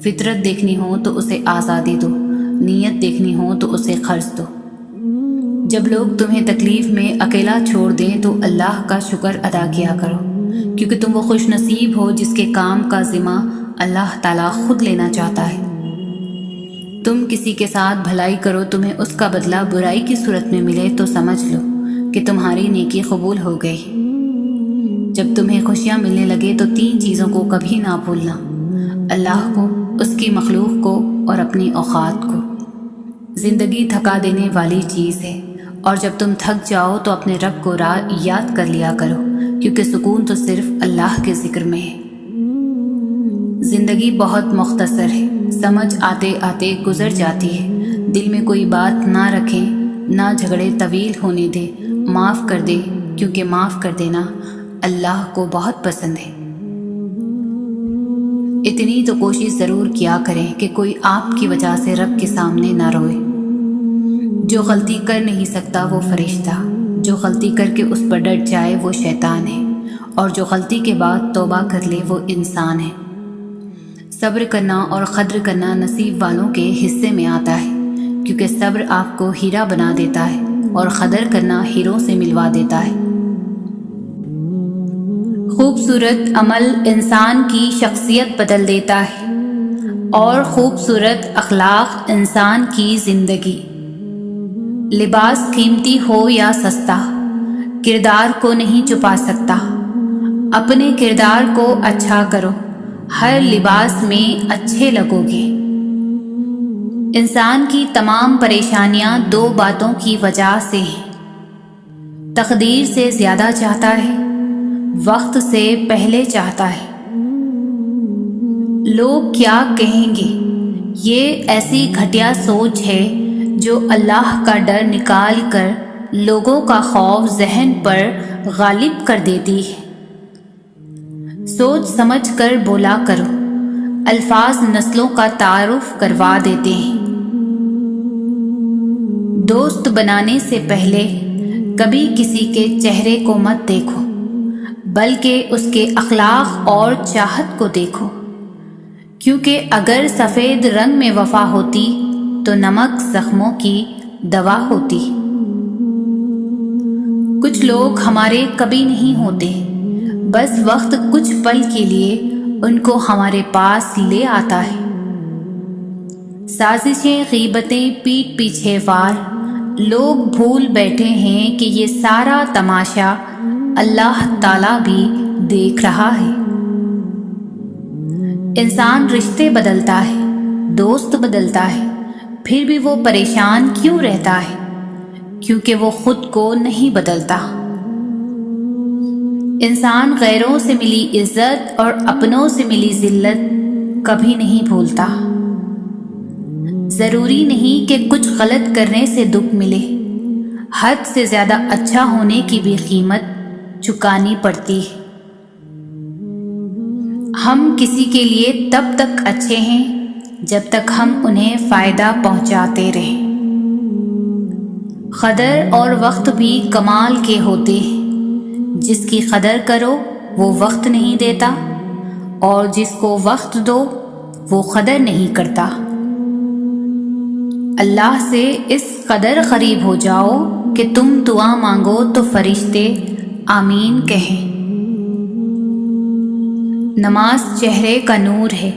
فطرت دیکھنی ہو تو اسے آزادی دو، نیت دیکھنی ہو تو اسے خرچ دو۔ جب لوگ تمہیں تکلیف میں اکیلا چھوڑ دیں تو اللہ کا شکر ادا کیا کرو، کیونکہ تم وہ خوش نصیب ہو جس کے کام کا ذمہ اللہ تعالیٰ خود لینا چاہتا ہے۔ تم کسی کے ساتھ بھلائی کرو، تمہیں اس کا بدلہ برائی کی صورت میں ملے تو سمجھ لو کہ تمہاری نیکی قبول ہو گئی۔ جب تمہیں خوشیاں ملنے لگے تو تین چیزوں کو کبھی نہ بھولنا: اللہ کو، اس کی مخلوق کو اور اپنی اوقات کو۔ زندگی تھکا دینے والی چیز ہے، اور جب تم تھک جاؤ تو اپنے رب کو یاد کر لیا کرو، کیونکہ سکون تو صرف اللہ کے ذکر میں ہے۔ زندگی بہت مختصر ہے، سمجھ آتے آتے گزر جاتی ہے۔ دل میں کوئی بات نہ رکھیں، نہ جھگڑے طویل ہونے دے، معاف کر دے، کیونکہ معاف کر دینا اللہ کو بہت پسند ہے۔ اتنی تو کوشش ضرور کیا کریں کہ کوئی آپ کی وجہ سے رب کے سامنے نہ روئے۔ جو غلطی کر نہیں سکتا وہ فرشتہ، جو غلطی کر کے اس پر ڈٹ جائے وہ شیطان ہے، اور جو غلطی کے بعد توبہ کر لے وہ انسان ہے۔ صبر کرنا اور قدر کرنا نصیب والوں کے حصے میں آتا ہے، کیونکہ صبر آپ کو ہیرا بنا دیتا ہے اور قدر کرنا ہیروں سے ملوا دیتا ہے۔ خوبصورت عمل انسان کی شخصیت بدل دیتا ہے، اور خوبصورت اخلاق انسان کی زندگی۔ لباس قیمتی ہو یا سستا، کردار کو نہیں چھپا سکتا۔ اپنے کردار کو اچھا کرو، ہر لباس میں اچھے لگو گے۔ انسان کی تمام پریشانیاں دو باتوں کی وجہ سے ہیں: تقدیر سے زیادہ چاہتا ہے، وقت سے پہلے چاہتا ہے۔ لوگ کیا کہیں گے، یہ ایسی گھٹیا سوچ ہے جو اللہ کا ڈر نکال کر لوگوں کا خوف ذہن پر غالب کر دیتی ہے۔ سوچ سمجھ کر بولا کرو، الفاظ نسلوں کا تعارف کروا دیتے ہیں۔ دوست بنانے سے پہلے کبھی کسی کے چہرے کو مت دیکھو، بلکہ اس کے اخلاق اور چاہت کو دیکھو، کیونکہ اگر سفید رنگ میں وفا ہوتی تو نمک زخموں کی دوا ہوتی۔ کچھ لوگ ہمارے کبھی نہیں ہوتے، بس وقت کچھ پل کے لیے ان کو ہمارے پاس لے آتا ہے۔ سازشیں، غیبتیں، پیٹھ پیچھے وار، لوگ بھول بیٹھے ہیں کہ یہ سارا تماشا اللہ تعالیٰ بھی دیکھ رہا ہے۔ انسان رشتے بدلتا ہے، دوست بدلتا ہے، پھر بھی وہ پریشان کیوں رہتا ہے؟ کیونکہ وہ خود کو نہیں بدلتا۔ انسان غیروں سے ملی عزت اور اپنوں سے ملی ذلت کبھی نہیں بھولتا۔ ضروری نہیں کہ کچھ غلط کرنے سے دکھ ملے، حد سے زیادہ اچھا ہونے کی بھی قیمت چکانی پڑتی ہے۔ ہم کسی کے لیے تب تک اچھے ہیں جب تک ہم انہیں فائدہ پہنچاتے رہیں۔ قدر اور وقت بھی کمال کے ہوتے ہیں۔ جس کی قدر کرو وہ وقت نہیں دیتا، اور جس کو وقت دو وہ قدر نہیں کرتا۔ اللہ سے اس قدر قریب ہو جاؤ کہ تم دعا مانگو تو فرشتے آمین کہیں۔ نماز چہرے کا نور ہے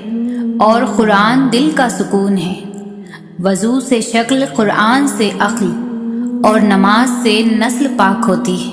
اور قرآن دل کا سکون ہے۔ وضو سے شکل، قرآن سے عقل، اور نماز سے نسل پاک ہوتی ہے۔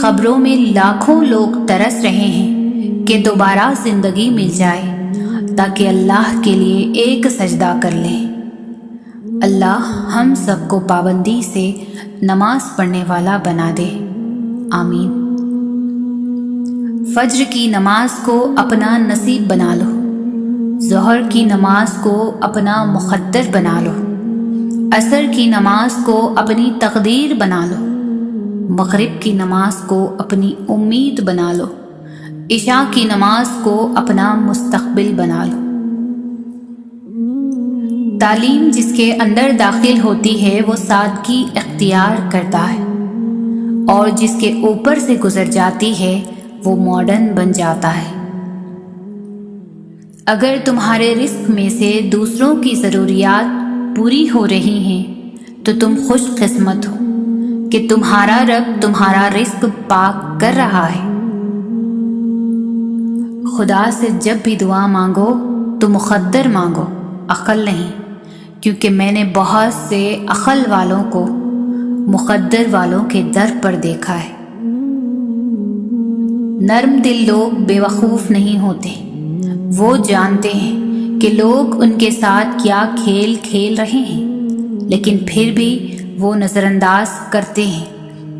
قبروں میں لاکھوں لوگ ترس رہے ہیں کہ دوبارہ زندگی مل جائے تاکہ اللہ کے لیے ایک سجدہ کر لیں۔ اللہ ہم سب کو پابندی سے نماز پڑھنے والا بنا دے، آمین۔ فجر کی نماز کو اپنا نصیب بنا لو، ظہر کی نماز کو اپنا مقدر بنا لو، عصر کی نماز کو اپنی تقدیر بنا لو، مغرب کی نماز کو اپنی امید بنا لو، عشاء کی نماز کو اپنا مستقبل بنا لو۔ تعلیم جس کے اندر داخل ہوتی ہے وہ سادگی اختیار کرتا ہے، اور جس کے اوپر سے گزر جاتی ہے وہ ماڈرن بن جاتا ہے۔ اگر تمہارے رزق میں سے دوسروں کی ضروریات پوری ہو رہی ہیں تو تم خوش قسمت ہو کہ تمہارا رب تمہارا رزق پاک کر رہا ہے۔ خدا سے جب بھی دعا مانگو تو مقدر مانگو، عقل نہیں، کیونکہ میں نے بہت سے عقل والوں کو مقدر والوں کے در پر دیکھا ہے۔ نرم دل لوگ بے وقوف نہیں ہوتے، وہ جانتے ہیں کہ لوگ ان کے ساتھ کیا کھیل کھیل رہے ہیں، لیکن پھر بھی وہ نظر انداز کرتے ہیں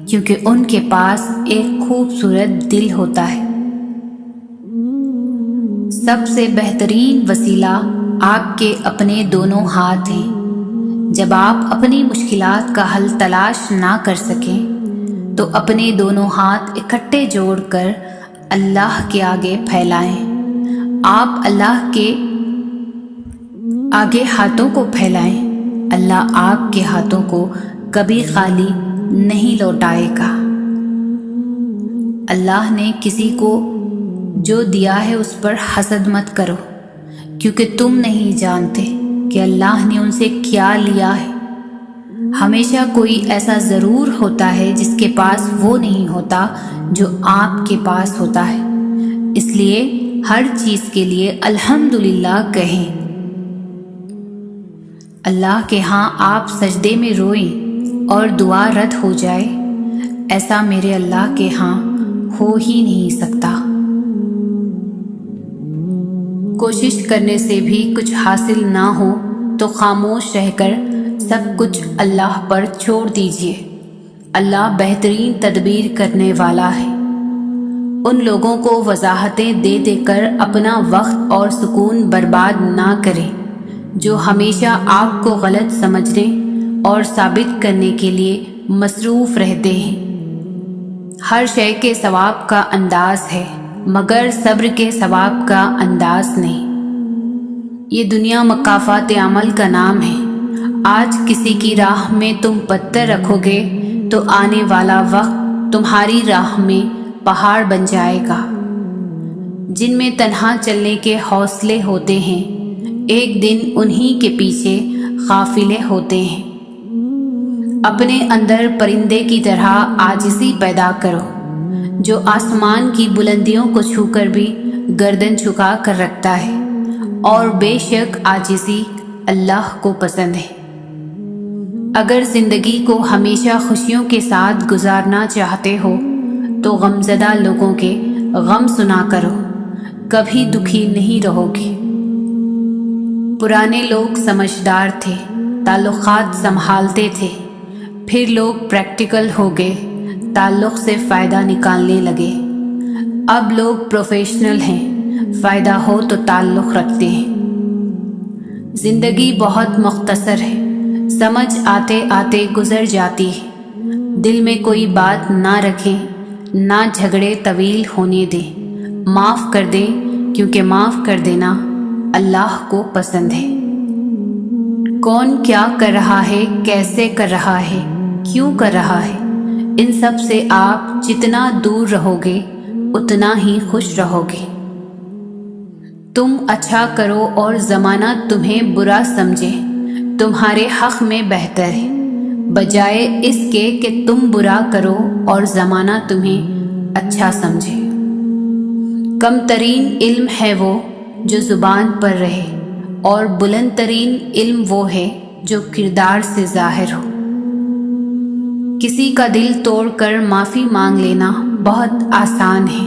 کیونکہ ان کے پاس ایک خوبصورت دل ہوتا ہے۔ سب سے بہترین وسیلہ آپ کے اپنے دونوں ہاتھ ہیں۔ جب آپ اپنی مشکلات کا حل تلاش نہ کر سکیں تو اپنے دونوں ہاتھ اکٹھے جوڑ کر اللہ کے آگے پھیلائیں۔ آپ اللہ کے آگے ہاتھوں کو پھیلائیں، اللہ آپ کے ہاتھوں کو کبھی خالی نہیں لوٹائے گا۔ اللہ نے کسی کو جو دیا ہے اس پر حسد مت کرو، کیونکہ تم نہیں جانتے کہ اللہ نے ان سے کیا لیا ہے۔ ہمیشہ کوئی ایسا ضرور ہوتا ہے جس کے پاس وہ نہیں ہوتا جو آپ کے پاس ہوتا ہے، اس لیے ہر چیز کے لیے الحمدللہ کہیں۔ اللہ کے ہاں آپ سجدے میں روئیں اور دعا رد ہو جائے، ایسا میرے اللہ کے ہاں ہو ہی نہیں سکتا۔ کوشش کرنے سے بھی کچھ حاصل نہ ہو تو خاموش رہ کر سب کچھ اللہ پر چھوڑ دیجیے۔ اللہ بہترین تدبیر کرنے والا ہے۔ ان لوگوں کو وضاحتیں دے دے کر اپنا وقت اور سکون برباد نہ کریں جو ہمیشہ آپ کو غلط سمجھنے اور ثابت کرنے کے لیے مصروف رہتے ہیں۔ ہر شے کے ثواب کا انداز ہے مگر صبر کے ثواب کا انداز نہیں۔ یہ دنیا مکافات عمل کا نام ہے۔ آج کسی کی راہ میں تم پتھر رکھو گے تو آنے والا وقت تمہاری راہ میں پہاڑ بن جائے گا۔ جن میں تنہا چلنے کے حوصلے ہوتے ہیں ایک دن انہی کے پیچھے قافلے ہوتے ہیں۔ اپنے اندر پرندے کی طرح عاجزی پیدا کرو جو آسمان کی بلندیوں کو چھو کر بھی گردن جھکا کر رکھتا ہے، اور بے شک عاجزی اللہ کو پسند ہے۔ اگر زندگی کو ہمیشہ خوشیوں کے ساتھ گزارنا چاہتے ہو تو غمزدہ لوگوں کے غم سنا کرو، کبھی دکھی نہیں رہو گے۔ پرانے لوگ سمجھدار تھے، تعلقات سنبھالتے تھے، پھر لوگ پریکٹیکل ہو گئے، تعلق سے فائدہ نکالنے لگے۔ اب لوگ پروفیشنل ہیں، فائدہ ہو تو تعلق رکھتے ہیں۔ زندگی بہت مختصر ہے، سمجھ آتے آتے گزر جاتی ہے۔ دل میں کوئی بات نہ رکھیں، نہ جھگڑے طویل ہونے دیں، معاف کر دیں کیونکہ معاف کر دینا اللہ کو پسند ہے۔ کون کیا کر رہا ہے، کیسے کر رہا ہے، کیوں کر رہا ہے، ان سب سے آپ جتنا دور رہو گے اتنا ہی خوش رہو گے۔ تم اچھا کرو اور زمانہ تمہیں برا سمجھے، تمہارے حق میں بہتر ہے، بجائے اس کے کہ تم برا کرو اور زمانہ تمہیں اچھا سمجھے۔ کم ترین علم ہے وہ جو زبان پر رہے، اور بلند ترین علم وہ ہے جو کردار سے ظاہر ہو۔ کسی کا دل توڑ کر معافی مانگ لینا بہت آسان ہے،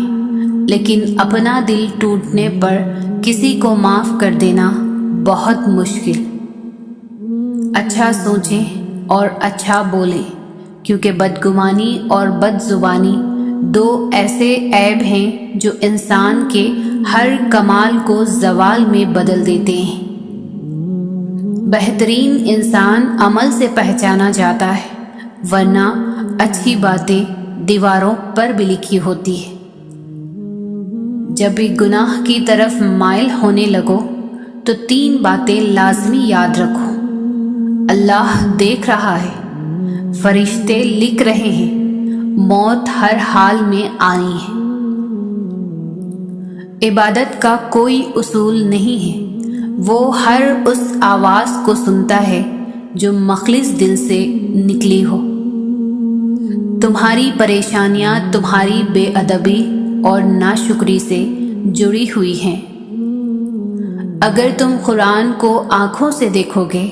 لیکن اپنا دل ٹوٹنے پر کسی کو معاف کر دینا بہت مشکل۔ اچھا سوچیں اور اچھا بولیں، کیونکہ بدگمانی اور بد زبانی دو ایسے عیب ہیں جو انسان کے ہر کمال کو زوال میں بدل دیتے ہیں۔ بہترین انسان عمل سے پہچانا جاتا ہے، ورنہ اچھی باتیں دیواروں پر بھی لکھی ہوتی ہے۔ جب بھی گناہ کی طرف مائل ہونے لگو تو 3 باتیں لازمی یاد رکھو۔ اللہ دیکھ رہا ہے، فرشتے لکھ رہے ہیں، موت ہر حال میں آنی ہے۔ عبادت کا کوئی اصول نہیں ہے، وہ ہر اس آواز کو سنتا ہے جو مخلص دل سے نکلی ہو۔ تمہاری پریشانیاں تمہاری بے ادبی اور ناشکری سے جڑی ہوئی ہیں۔ اگر تم قرآن کو آنکھوں سے دیکھو گے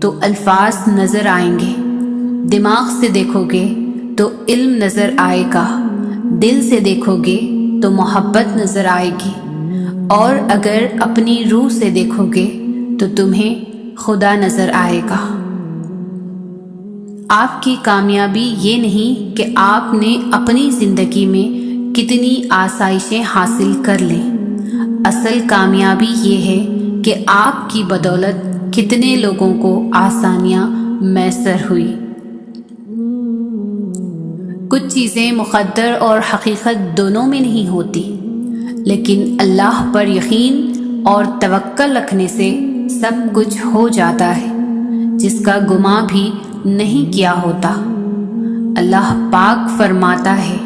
تو الفاظ نظر آئیں گے، دماغ سے دیکھو گے تو علم نظر آئے گا، دل سے دیکھو گے تو محبت نظر آئے گی، اور اگر اپنی روح سے دیکھو گے تو تمہیں خدا نظر آئے گا۔ آپ کی کامیابی یہ نہیں کہ آپ نے اپنی زندگی میں کتنی آسائشیں حاصل کر لیں، اصل کامیابی یہ ہے کہ آپ کی بدولت کتنے لوگوں کو آسانیاں میسر ہوئی۔ کچھ چیزیں مقدر اور حقیقت دونوں میں نہیں ہوتی، لیکن اللہ پر یقین اور توکل رکھنے سے سب کچھ ہو جاتا ہے، جس کا گمان بھی نہیں کیا ہوتا۔ اللہ پاک فرماتا ہے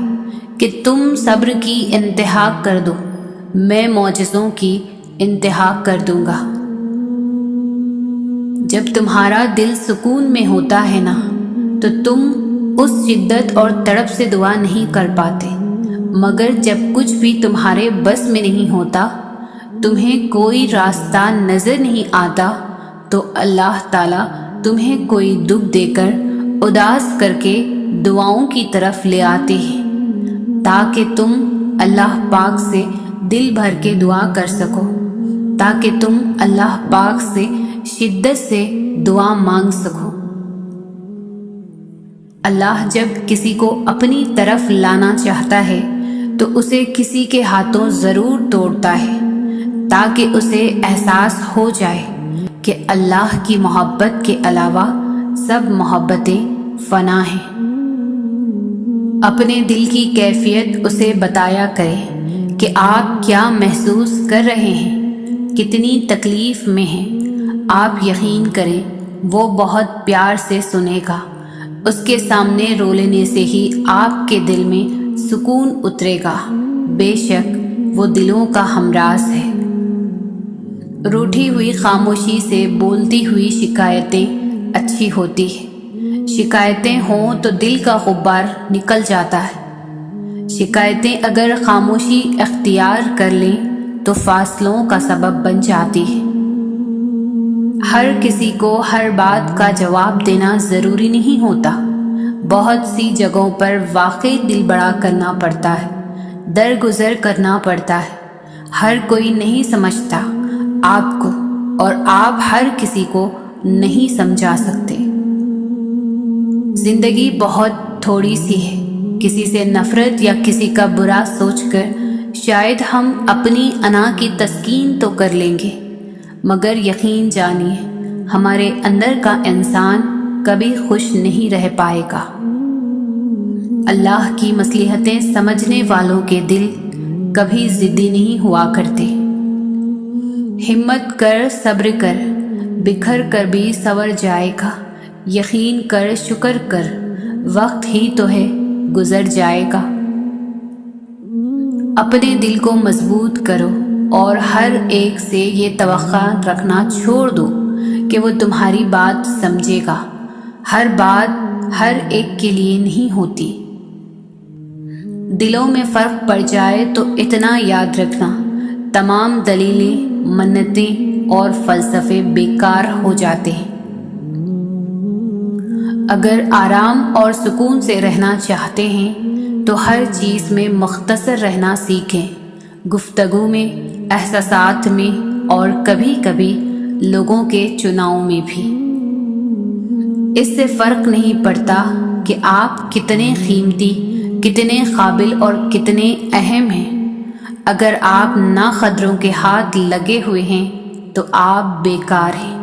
کہ تم صبر کی انتہا کر دو، میں معجزوں کی انتہا کر دوں گا۔ جب تمہارا دل سکون میں ہوتا ہے نا، تو تم اس شدت اور تڑپ سے دعا نہیں کر پاتے، مگر جب کچھ بھی تمہارے بس میں نہیں ہوتا، تمہیں کوئی راستہ نظر نہیں آتا، تو اللہ تعالیٰ تمہیں کوئی دکھ دے کر اداس کر کے دعاؤں کی طرف لے آتے ہیں، تاکہ تم اللہ پاک سے دل بھر کے دعا کر سکو، تاکہ تم اللہ پاک سے شدت سے دعا مانگ سکو۔ اللہ جب کسی کو اپنی طرف لانا چاہتا ہے تو اسے کسی کے ہاتھوں ضرور توڑتا ہے، تاکہ اسے احساس ہو جائے کہ اللہ کی محبت کے علاوہ سب محبتیں فنا ہیں۔ اپنے دل کی کیفیت اسے بتایا کرے کہ آپ کیا محسوس کر رہے ہیں، کتنی تکلیف میں ہیں۔ آپ یقین کریں وہ بہت پیار سے سنے گا، اس کے سامنے رو لینے سے ہی آپ کے دل میں سکون اترے گا، بے شک وہ دلوں کا ہمراز ہے۔ روٹھی ہوئی خاموشی سے بولتی ہوئی شکایتیں اچھی ہوتی ہیں، شکایتیں ہوں تو دل کا غبار نکل جاتا ہے۔ شکایتیں اگر خاموشی اختیار کر لیں تو فاصلوں کا سبب بن جاتی ہے۔ ہر کسی کو ہر بات کا جواب دینا ضروری نہیں ہوتا، بہت سی جگہوں پر واقعی دل بڑا کرنا پڑتا ہے، درگزر کرنا پڑتا ہے۔ ہر کوئی نہیں سمجھتا آپ کو، اور آپ ہر کسی کو نہیں سمجھا سکتے۔ زندگی بہت تھوڑی سی ہے، کسی سے نفرت یا کسی کا برا سوچ کر شاید ہم اپنی انا کی تسکین تو کر لیں گے، مگر یقین جانیے ہمارے اندر کا انسان کبھی خوش نہیں رہ پائے گا۔ اللہ کی مصلحتیں سمجھنے والوں کے دل کبھی ضدی نہیں ہوا کرتے۔ ہمت کر، صبر کر، بکھر کر بھی سنور جائے گا، یقین کر، شکر کر، وقت ہی تو ہے گزر جائے گا۔ اپنے دل کو مضبوط کرو اور ہر ایک سے یہ توقع رکھنا چھوڑ دو کہ وہ تمہاری بات سمجھے گا۔ ہر بات ہر ایک کے لیے نہیں ہوتی۔ دلوں میں فرق پڑ جائے تو اتنا یاد رکھنا، تمام دلیلیں، منتیں اور فلسفے بیکار ہو جاتے ہیں۔ اگر آرام اور سکون سے رہنا چاہتے ہیں تو ہر چیز میں مختصر رہنا سیکھیں، گفتگو میں، احساسات میں اور کبھی کبھی لوگوں کے چناؤ میں بھی۔ اس سے فرق نہیں پڑتا کہ آپ کتنے قیمتی، کتنے قابل اور کتنے اہم ہیں۔ اگر آپ ناقدروں کے ہاتھ لگے ہوئے ہیں تو آپ بیکار ہیں۔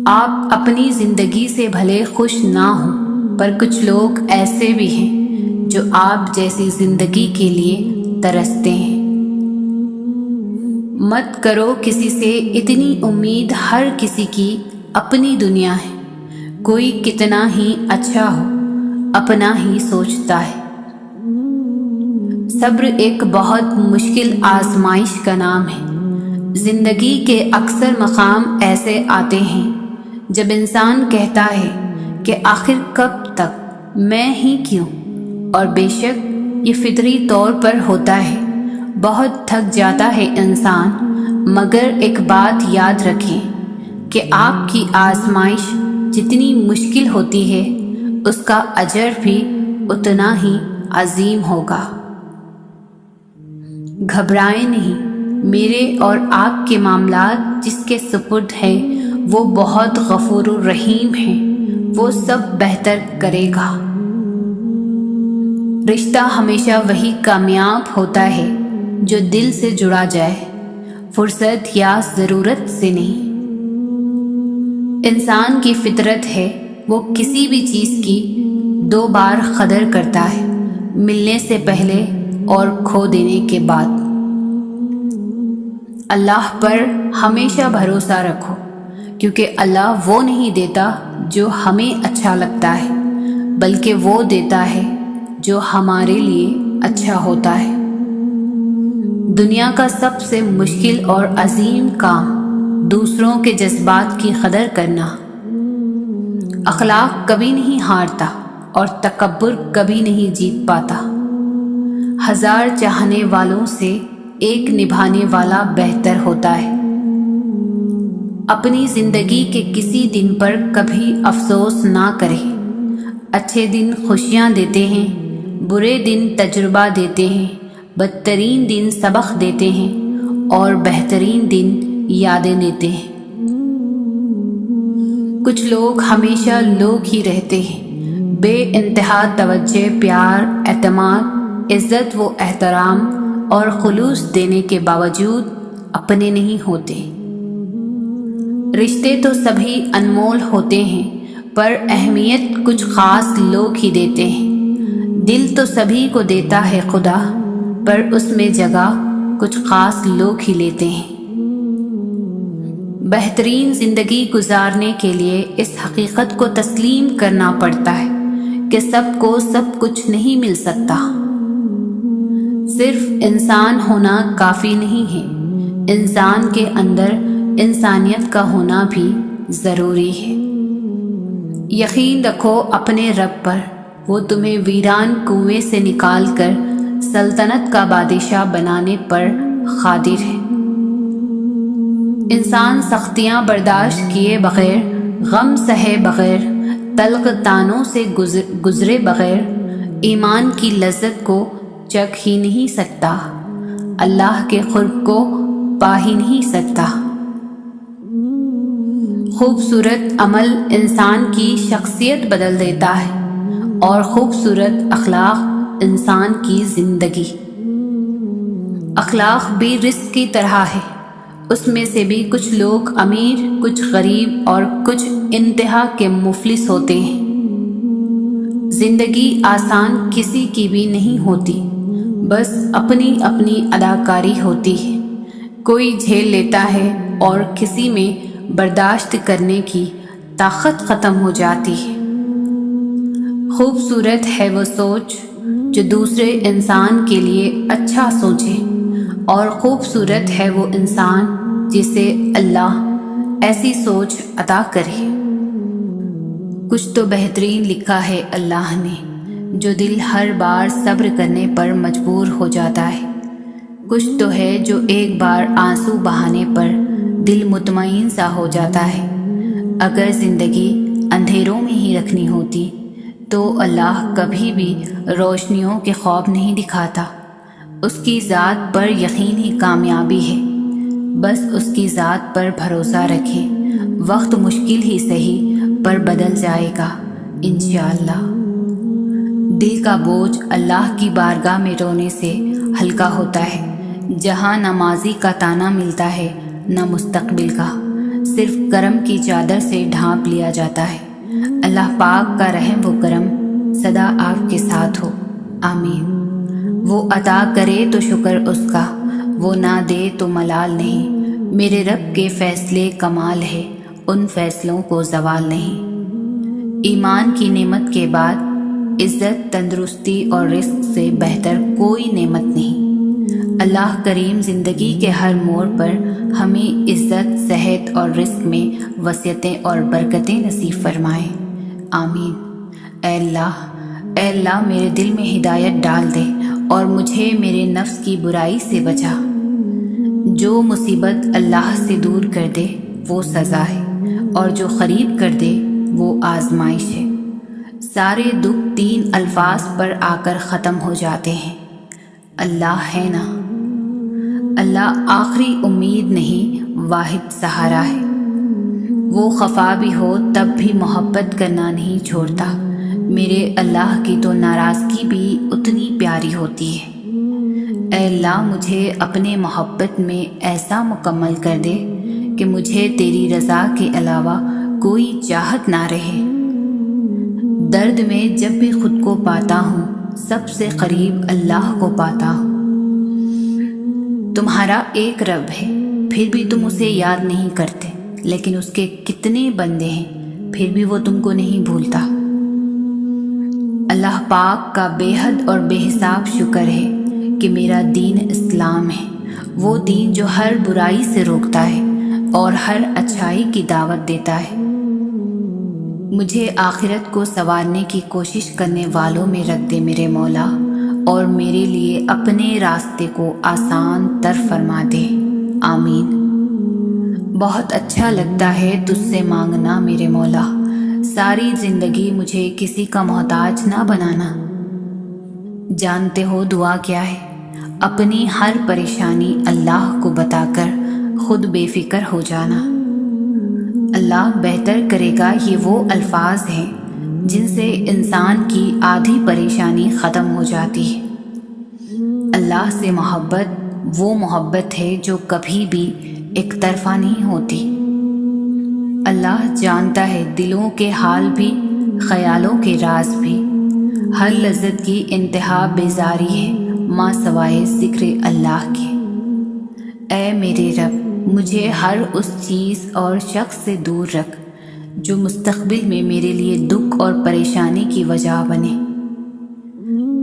آپ اپنی زندگی سے بھلے خوش نہ ہوں، پر کچھ لوگ ایسے بھی ہیں جو آپ جیسی زندگی کے لیے ترستے ہیں۔ مت کرو کسی سے اتنی امید، ہر کسی کی اپنی دنیا ہے۔ کوئی کتنا ہی اچھا ہو، اپنا ہی سوچتا ہے۔ صبر ایک بہت مشکل آزمائش کا نام ہے۔ زندگی کے اکثر مقام ایسے آتے ہیں جب انسان کہتا ہے کہ آخر کب تک، میں ہی کیوں؟ اور بے شک یہ فطری طور پر ہوتا ہے، بہت تھک جاتا ہے انسان، مگر ایک بات یاد رکھیں کہ آپ کی آزمائش جتنی مشکل ہوتی ہے اس کا اجر بھی اتنا ہی عظیم ہوگا۔ گھبرائیں نہیں، میرے اور آپ کے معاملات جس کے سپرد ہیں وہ بہت غفور الرحیم ہیں، وہ سب بہتر کرے گا۔ رشتہ ہمیشہ وہی کامیاب ہوتا ہے جو دل سے جڑا جائے، فرصت یا ضرورت سے نہیں۔ انسان کی فطرت ہے وہ کسی بھی چیز کی 2 بار قدر کرتا ہے، ملنے سے پہلے اور کھو دینے کے بعد۔ اللہ پر ہمیشہ بھروسہ رکھو، کیونکہ اللہ وہ نہیں دیتا جو ہمیں اچھا لگتا ہے، بلکہ وہ دیتا ہے جو ہمارے لیے اچھا ہوتا ہے۔ دنیا کا سب سے مشکل اور عظیم کام دوسروں کے جذبات کی قدر کرنا۔ اخلاق کبھی نہیں ہارتا اور تکبر کبھی نہیں جیت پاتا۔ 1000 چاہنے والوں سے ایک نبھانے والا بہتر ہوتا ہے۔ اپنی زندگی کے کسی دن پر کبھی افسوس نہ کریں۔ اچھے دن خوشیاں دیتے ہیں، برے دن تجربہ دیتے ہیں، بدترین دن سبق دیتے ہیں اور بہترین دن یادیں دیتے ہیں۔ کچھ لوگ ہمیشہ لوگ ہی رہتے ہیں، بے انتہا توجہ، پیار، اعتماد، عزت و احترام اور خلوص دینے کے باوجود اپنے نہیں ہوتے۔ رشتے تو سبھی انمول ہوتے ہیں، پر اہمیت کچھ خاص لوگ ہی دیتے ہیں۔ دل تو سبھی کو دیتا ہے خدا، پر اس میں جگہ کچھ خاص لوگ ہی لیتے ہیں۔ بہترین زندگی گزارنے کے لیے اس حقیقت کو تسلیم کرنا پڑتا ہے کہ سب کو سب کچھ نہیں مل سکتا۔ صرف انسان ہونا کافی نہیں ہے، انسان کے اندر انسانیت کا ہونا بھی ضروری ہے۔ یقین رکھو اپنے رب پر، وہ تمہیں ویران کنویں سے نکال کر سلطنت کا بادشاہ بنانے پر قادر ہے۔ انسان سختیاں برداشت کیے بغیر، غم سہے بغیر، تلخ طعنوں سے گزرے بغیر ایمان کی لذت کو چکھ ہی نہیں سکتا، اللہ کے قرب کو پا ہی نہیں سکتا۔ خوبصورت عمل انسان کی شخصیت بدل دیتا ہے اور خوبصورت اخلاق انسان کی زندگی۔ اخلاق بھی رزق کی طرح ہے، اس میں سے بھی کچھ لوگ امیر، کچھ غریب اور کچھ انتہا کے مفلس ہوتے ہیں۔ زندگی آسان کسی کی بھی نہیں ہوتی، بس اپنی اپنی اداکاری ہوتی ہے۔ کوئی جھیل لیتا ہے اور کسی میں برداشت کرنے کی طاقت ختم ہو جاتی ہے۔ خوبصورت ہے وہ سوچ جو دوسرے انسان کے لیے اچھا سوچے، اور خوبصورت ہے وہ انسان جسے اللہ ایسی سوچ عطا کرے۔ کچھ تو بہترین لکھا ہے اللہ نے، جو دل ہر بار صبر کرنے پر مجبور ہو جاتا ہے۔ کچھ تو ہے جو ایک بار آنسو بہانے پر دل مطمئن سا ہو جاتا ہے۔ اگر زندگی اندھیروں میں ہی رکھنی ہوتی تو اللہ کبھی بھی روشنیوں کے خواب نہیں دکھاتا۔ اس کی ذات پر یقین ہی کامیابی ہے، بس اس کی ذات پر بھروسہ رکھیں۔ وقت مشکل ہی سہی پر بدل جائے گا انشاءاللہ۔ دل کا بوجھ اللہ کی بارگاہ میں رونے سے ہلکا ہوتا ہے۔ جہاں نہ ماضی کا تانا ملتا ہے نہ مستقبل کا، صرف کرم کی چادر سے ڈھانپ لیا جاتا ہے۔ اللہ پاک کا رحم و کرم سدا آپ کے ساتھ ہو، آمین۔ وہ عطا کرے تو شکر اس کا، وہ نہ دے تو ملال نہیں۔ میرے رب کے فیصلے کمال ہے، ان فیصلوں کو زوال نہیں۔ ایمان کی نعمت کے بعد عزت، تندرستی اور رزق سے بہتر کوئی نعمت نہیں۔ اللہ کریم زندگی کے ہر موڑ پر ہمیں عزت، صحت اور رزق میں وسعتیں اور برکتیں نصیب فرمائے، آمین۔ اے اللہ میرے دل میں ہدایت ڈال دے اور مجھے میرے نفس کی برائی سے بچا۔ جو مصیبت اللہ سے دور کر دے وہ سزا ہے، اور جو قریب کر دے وہ آزمائش ہے۔ سارے دکھ 3 الفاظ پر آ کر ختم ہو جاتے ہیں، اللہ ہے نا۔ اللہ آخری امید نہیں، واحد سہارا ہے۔ وہ خفا بھی ہو تب بھی محبت کرنا نہیں چھوڑتا۔ میرے اللہ کی تو ناراضگی بھی اتنی پیاری ہوتی ہے۔ اے اللہ مجھے اپنے محبت میں ایسا مکمل کر دے کہ مجھے تیری رضا کے علاوہ کوئی چاہت نہ رہے۔ درد میں جب بھی خود کو پاتا ہوں سب سے قریب اللہ کو پاتا ہوں۔ تمہارا ایک رب ہے پھر بھی تم اسے یاد نہیں کرتے، لیکن اس کے کتنے بندے ہیں پھر بھی وہ تم کو نہیں بھولتا۔ اللہ پاک کا بے حد اور بے حساب شکر ہے کہ میرا دین اسلام ہے، وہ دین جو ہر برائی سے روکتا ہے اور ہر اچھائی کی دعوت دیتا ہے۔ مجھے آخرت کو سنوارنے کی کوشش کرنے والوں میں رکھ دے میرے مولا، اور میرے لیے اپنے راستے کو آسان تر فرما دے، آمین۔ بہت اچھا لگتا ہے تجھ سے مانگنا میرے مولا، ساری زندگی مجھے کسی کا محتاج نہ بنانا۔ جانتے ہو دعا کیا ہے؟ اپنی ہر پریشانی اللہ کو بتا کر خود بے فکر ہو جانا۔ اللہ بہتر کرے گا، یہ وہ الفاظ ہیں جن سے انسان کی آدھی پریشانی ختم ہو جاتی ہے۔ اللہ سے محبت وہ محبت ہے جو کبھی بھی ایک طرفہ نہیں ہوتی۔ اللہ جانتا ہے دلوں کے حال بھی، خیالوں کے راز بھی۔ ہر لذت کی انتہا بیزاری ہے ماں سوائے ذکر اللہ کے۔ اے میرے رب مجھے ہر اس چیز اور شخص سے دور رکھ جو مستقبل میں میرے لیے دکھ اور پریشانی کی وجہ بنے۔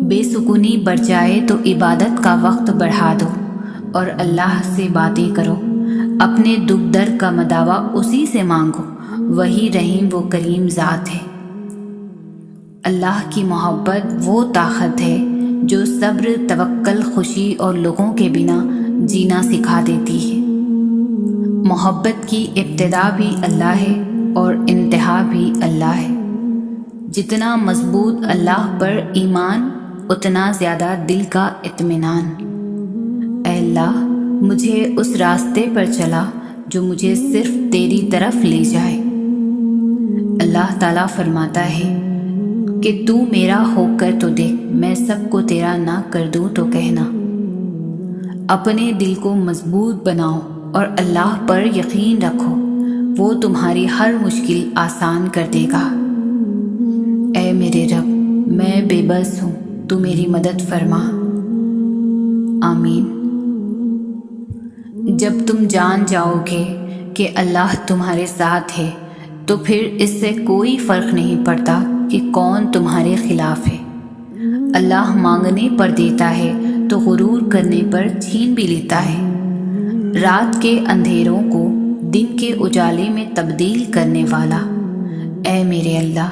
بے سکونی بڑھ جائے تو عبادت کا وقت بڑھا دو اور اللہ سے باتیں کرو۔ اپنے دکھ درد کا مداوا اسی سے مانگو، وہی رحیم و کریم ذات ہے۔ اللہ کی محبت وہ طاقت ہے جو صبر، توکل، خوشی اور لوگوں کے بنا جینا سکھا دیتی ہے۔ محبت کی ابتدا بھی اللہ ہے اور انتہا بھی اللہ ہے۔ جتنا مضبوط اللہ پر ایمان اتنا زیادہ دل کا اطمینان۔ اے اللہ مجھے اس راستے پر چلا جو مجھے صرف تیری طرف لے جائے۔ اللہ تعالیٰ فرماتا ہے کہ تو میرا ہو کر تو دیکھ، میں سب کو تیرا نہ کر دوں تو کہنا۔ اپنے دل کو مضبوط بناؤ اور اللہ پر یقین رکھو، وہ تمہاری ہر مشکل آسان کر دے گا۔ اے میرے رب میں بے بس ہوں، تو میری مدد فرما، آمین۔ جب تم جان جاؤ گے کہ اللہ تمہارے ساتھ ہے تو پھر اس سے کوئی فرق نہیں پڑتا کہ کون تمہارے خلاف ہے۔ اللہ مانگنے پر دیتا ہے تو غرور کرنے پر چھین بھی لیتا ہے۔ رات کے اندھیروں کو دن کے اجالے میں تبدیل کرنے والا، اے میرے اللہ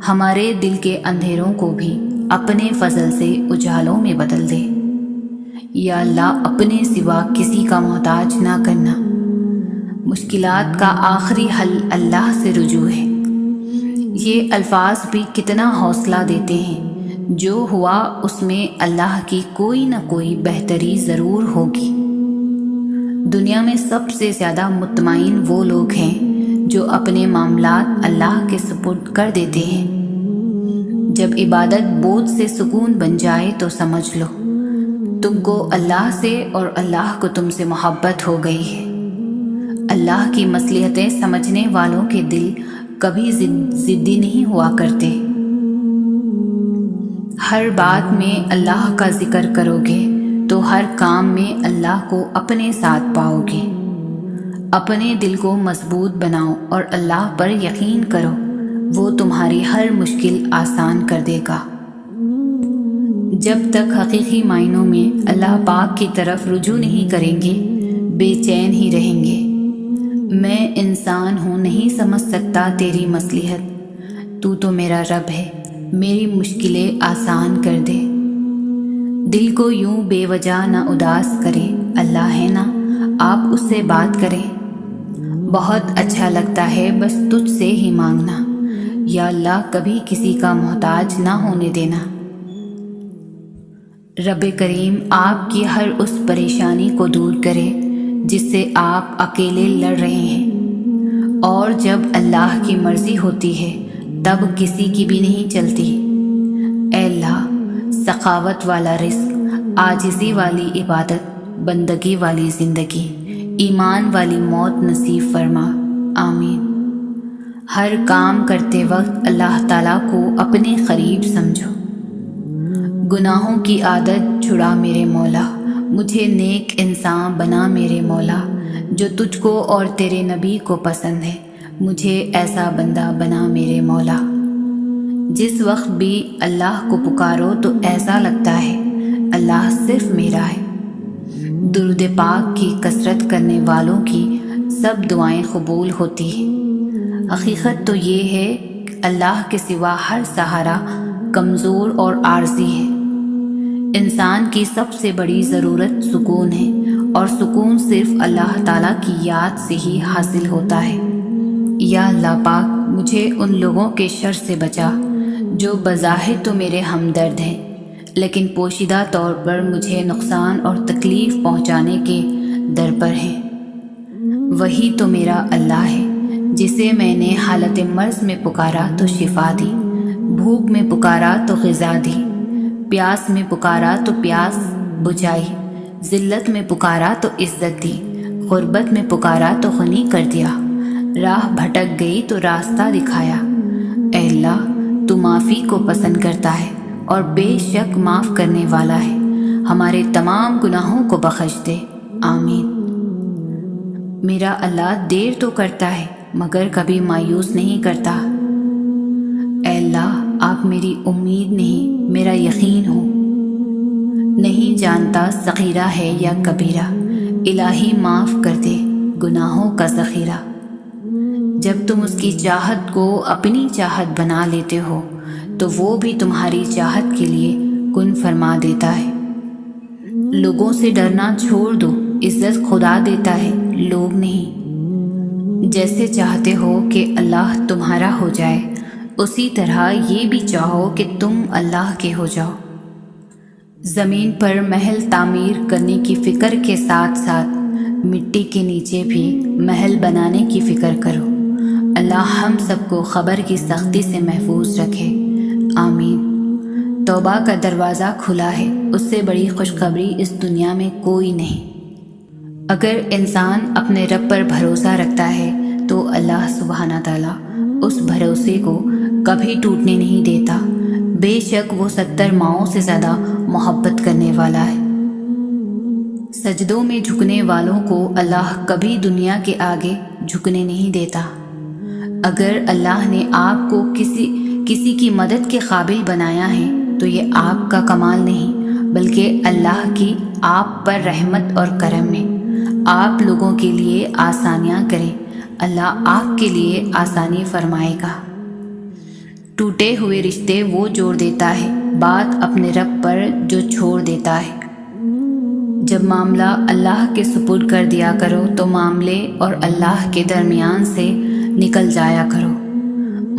ہمارے دل کے اندھیروں کو بھی اپنے فضل سے اجالوں میں بدل دے۔ یا اللہ اپنے سوا کسی کا محتاج نہ کرنا۔ مشکلات کا آخری حل اللہ سے رجوع ہے۔ یہ الفاظ بھی کتنا حوصلہ دیتے ہیں، جو ہوا اس میں اللہ کی کوئی نہ کوئی بہتری ضرور ہوگی۔ دنیا میں سب سے زیادہ مطمئن وہ لوگ ہیں جو اپنے معاملات اللہ کے سپرد کر دیتے ہیں۔ جب عبادت بوجھ سے سکون بن جائے تو سمجھ لو تم کو اللہ سے اور اللہ کو تم سے محبت ہو گئی ہے۔ اللہ کی مصلحتیں سمجھنے والوں کے دل کبھی ضدی نہیں ہوا کرتے۔ ہر بات میں اللہ کا ذکر کرو گے تو ہر کام میں اللہ کو اپنے ساتھ پاؤ گے۔ اپنے دل کو مضبوط بناؤ اور اللہ پر یقین کرو، وہ تمہاری ہر مشکل آسان کر دے گا۔ جب تک حقیقی معنوں میں اللہ پاک کی طرف رجوع نہیں کریں گے، بے چین ہی رہیں گے۔ میں انسان ہوں، نہیں سمجھ سکتا تیری مصلحت، تو میرا رب ہے، میری مشکلیں آسان کر دے۔ دل کو یوں بے وجہ نہ اداس کرے، اللہ ہے نا، آپ اس سے بات کریں۔ بہت اچھا لگتا ہے بس تجھ سے ہی مانگنا، یا اللہ کبھی کسی کا محتاج نہ ہونے دینا۔ رب کریم آپ کی ہر اس پریشانی کو دور کرے جس سے آپ اکیلے لڑ رہے ہیں، اور جب اللہ کی مرضی ہوتی ہے تب کسی کی بھی نہیں چلتی۔ اے اللہ، سخاوت والا رزق، عاجزی والی عبادت، بندگی والی زندگی، ایمان والی موت نصیب فرما، آمین۔ ہر کام کرتے وقت اللہ تعالیٰ کو اپنے قریب سمجھو۔ گناہوں کی عادت چھڑا میرے مولا، مجھے نیک انسان بنا میرے مولا، جو تجھ کو اور تیرے نبی کو پسند ہے، مجھے ایسا بندہ بنا میرے مولا۔ جس وقت بھی اللہ کو پکارو تو ایسا لگتا ہے اللہ صرف میرا ہے۔ درود پاک کی کثرت کرنے والوں کی سب دعائیں قبول ہوتی ہیں۔ حقیقت تو یہ ہے کہ اللہ کے سوا ہر سہارا کمزور اور عارضی ہے۔ انسان کی سب سے بڑی ضرورت سکون ہے، اور سکون صرف اللہ تعالیٰ کی یاد سے ہی حاصل ہوتا ہے۔ یا اللہ پاک، مجھے ان لوگوں کے شر سے بچا جو بظاہر تو میرے ہمدرد ہیں، لیکن پوشیدہ طور پر مجھے نقصان اور تکلیف پہنچانے کے در پر ہیں۔ وہی تو میرا اللہ ہے جسے میں نے حالت مرض میں پکارا تو شفا دی، بھوک میں پکارا تو غذا دی، پیاس میں پکارا تو پیاس بجھائی، ذلت میں پکارا تو عزت دی، غربت میں پکارا تو غنی کر دیا، راہ بھٹک گئی تو راستہ دکھایا۔ اے اللہ، تو معافی کو پسند کرتا ہے اور بے شک معاف کرنے والا ہے، ہمارے تمام گناہوں کو بخش دے، آمین۔ میرا اللہ دیر تو کرتا ہے مگر کبھی مایوس نہیں کرتا۔ اے اللہ، آپ میری امید نہیں، میرا یقین ہو۔ نہیں جانتا صغیرہ ہے یا کبیرہ، الہی معاف کر دے گناہوں کا ذخیرہ۔ جب تم اس کی چاہت کو اپنی چاہت بنا لیتے ہو تو وہ بھی تمہاری چاہت کے لیے کن فرما دیتا ہے۔ لوگوں سے ڈرنا چھوڑ دو، عزت خدا دیتا ہے، لوگ نہیں۔ جیسے چاہتے ہو کہ اللہ تمہارا ہو جائے، اسی طرح یہ بھی چاہو کہ تم اللہ کے ہو جاؤ۔ زمین پر محل تعمیر کرنے کی فکر کے ساتھ ساتھ مٹی کے نیچے بھی محل بنانے کی فکر کرو۔ اللہ ہم سب کو خبر کی سختی سے محفوظ رکھے، آمین۔ توبہ کا دروازہ کھلا ہے، اس سے بڑی خوشخبری اس دنیا میں کوئی نہیں۔ اگر انسان اپنے رب پر بھروسہ رکھتا ہے تو اللہ سبحانہ تعالیٰ اس بھروسے کو کبھی ٹوٹنے نہیں دیتا۔ بے شک وہ 70 ماؤں سے زیادہ محبت کرنے والا ہے۔ سجدوں میں جھکنے والوں کو اللہ کبھی دنیا کے آگے جھکنے نہیں دیتا۔ اگر اللہ نے آپ کو کسی کی مدد کے قابل بنایا ہے تو یہ آپ کا کمال نہیں، بلکہ اللہ کی آپ پر رحمت اور کرم ہے۔ آپ لوگوں کے لیے آسانیاں کریں، اللہ آپ کے لیے آسانی فرمائے گا۔ ٹوٹے ہوئے رشتے وہ جوڑ دیتا ہے، بات اپنے رب پر جو چھوڑ دیتا ہے۔ جب معاملہ اللہ کے سپرد کر دیا کرو تو معاملے اور اللہ کے درمیان سے نکل جایا کرو۔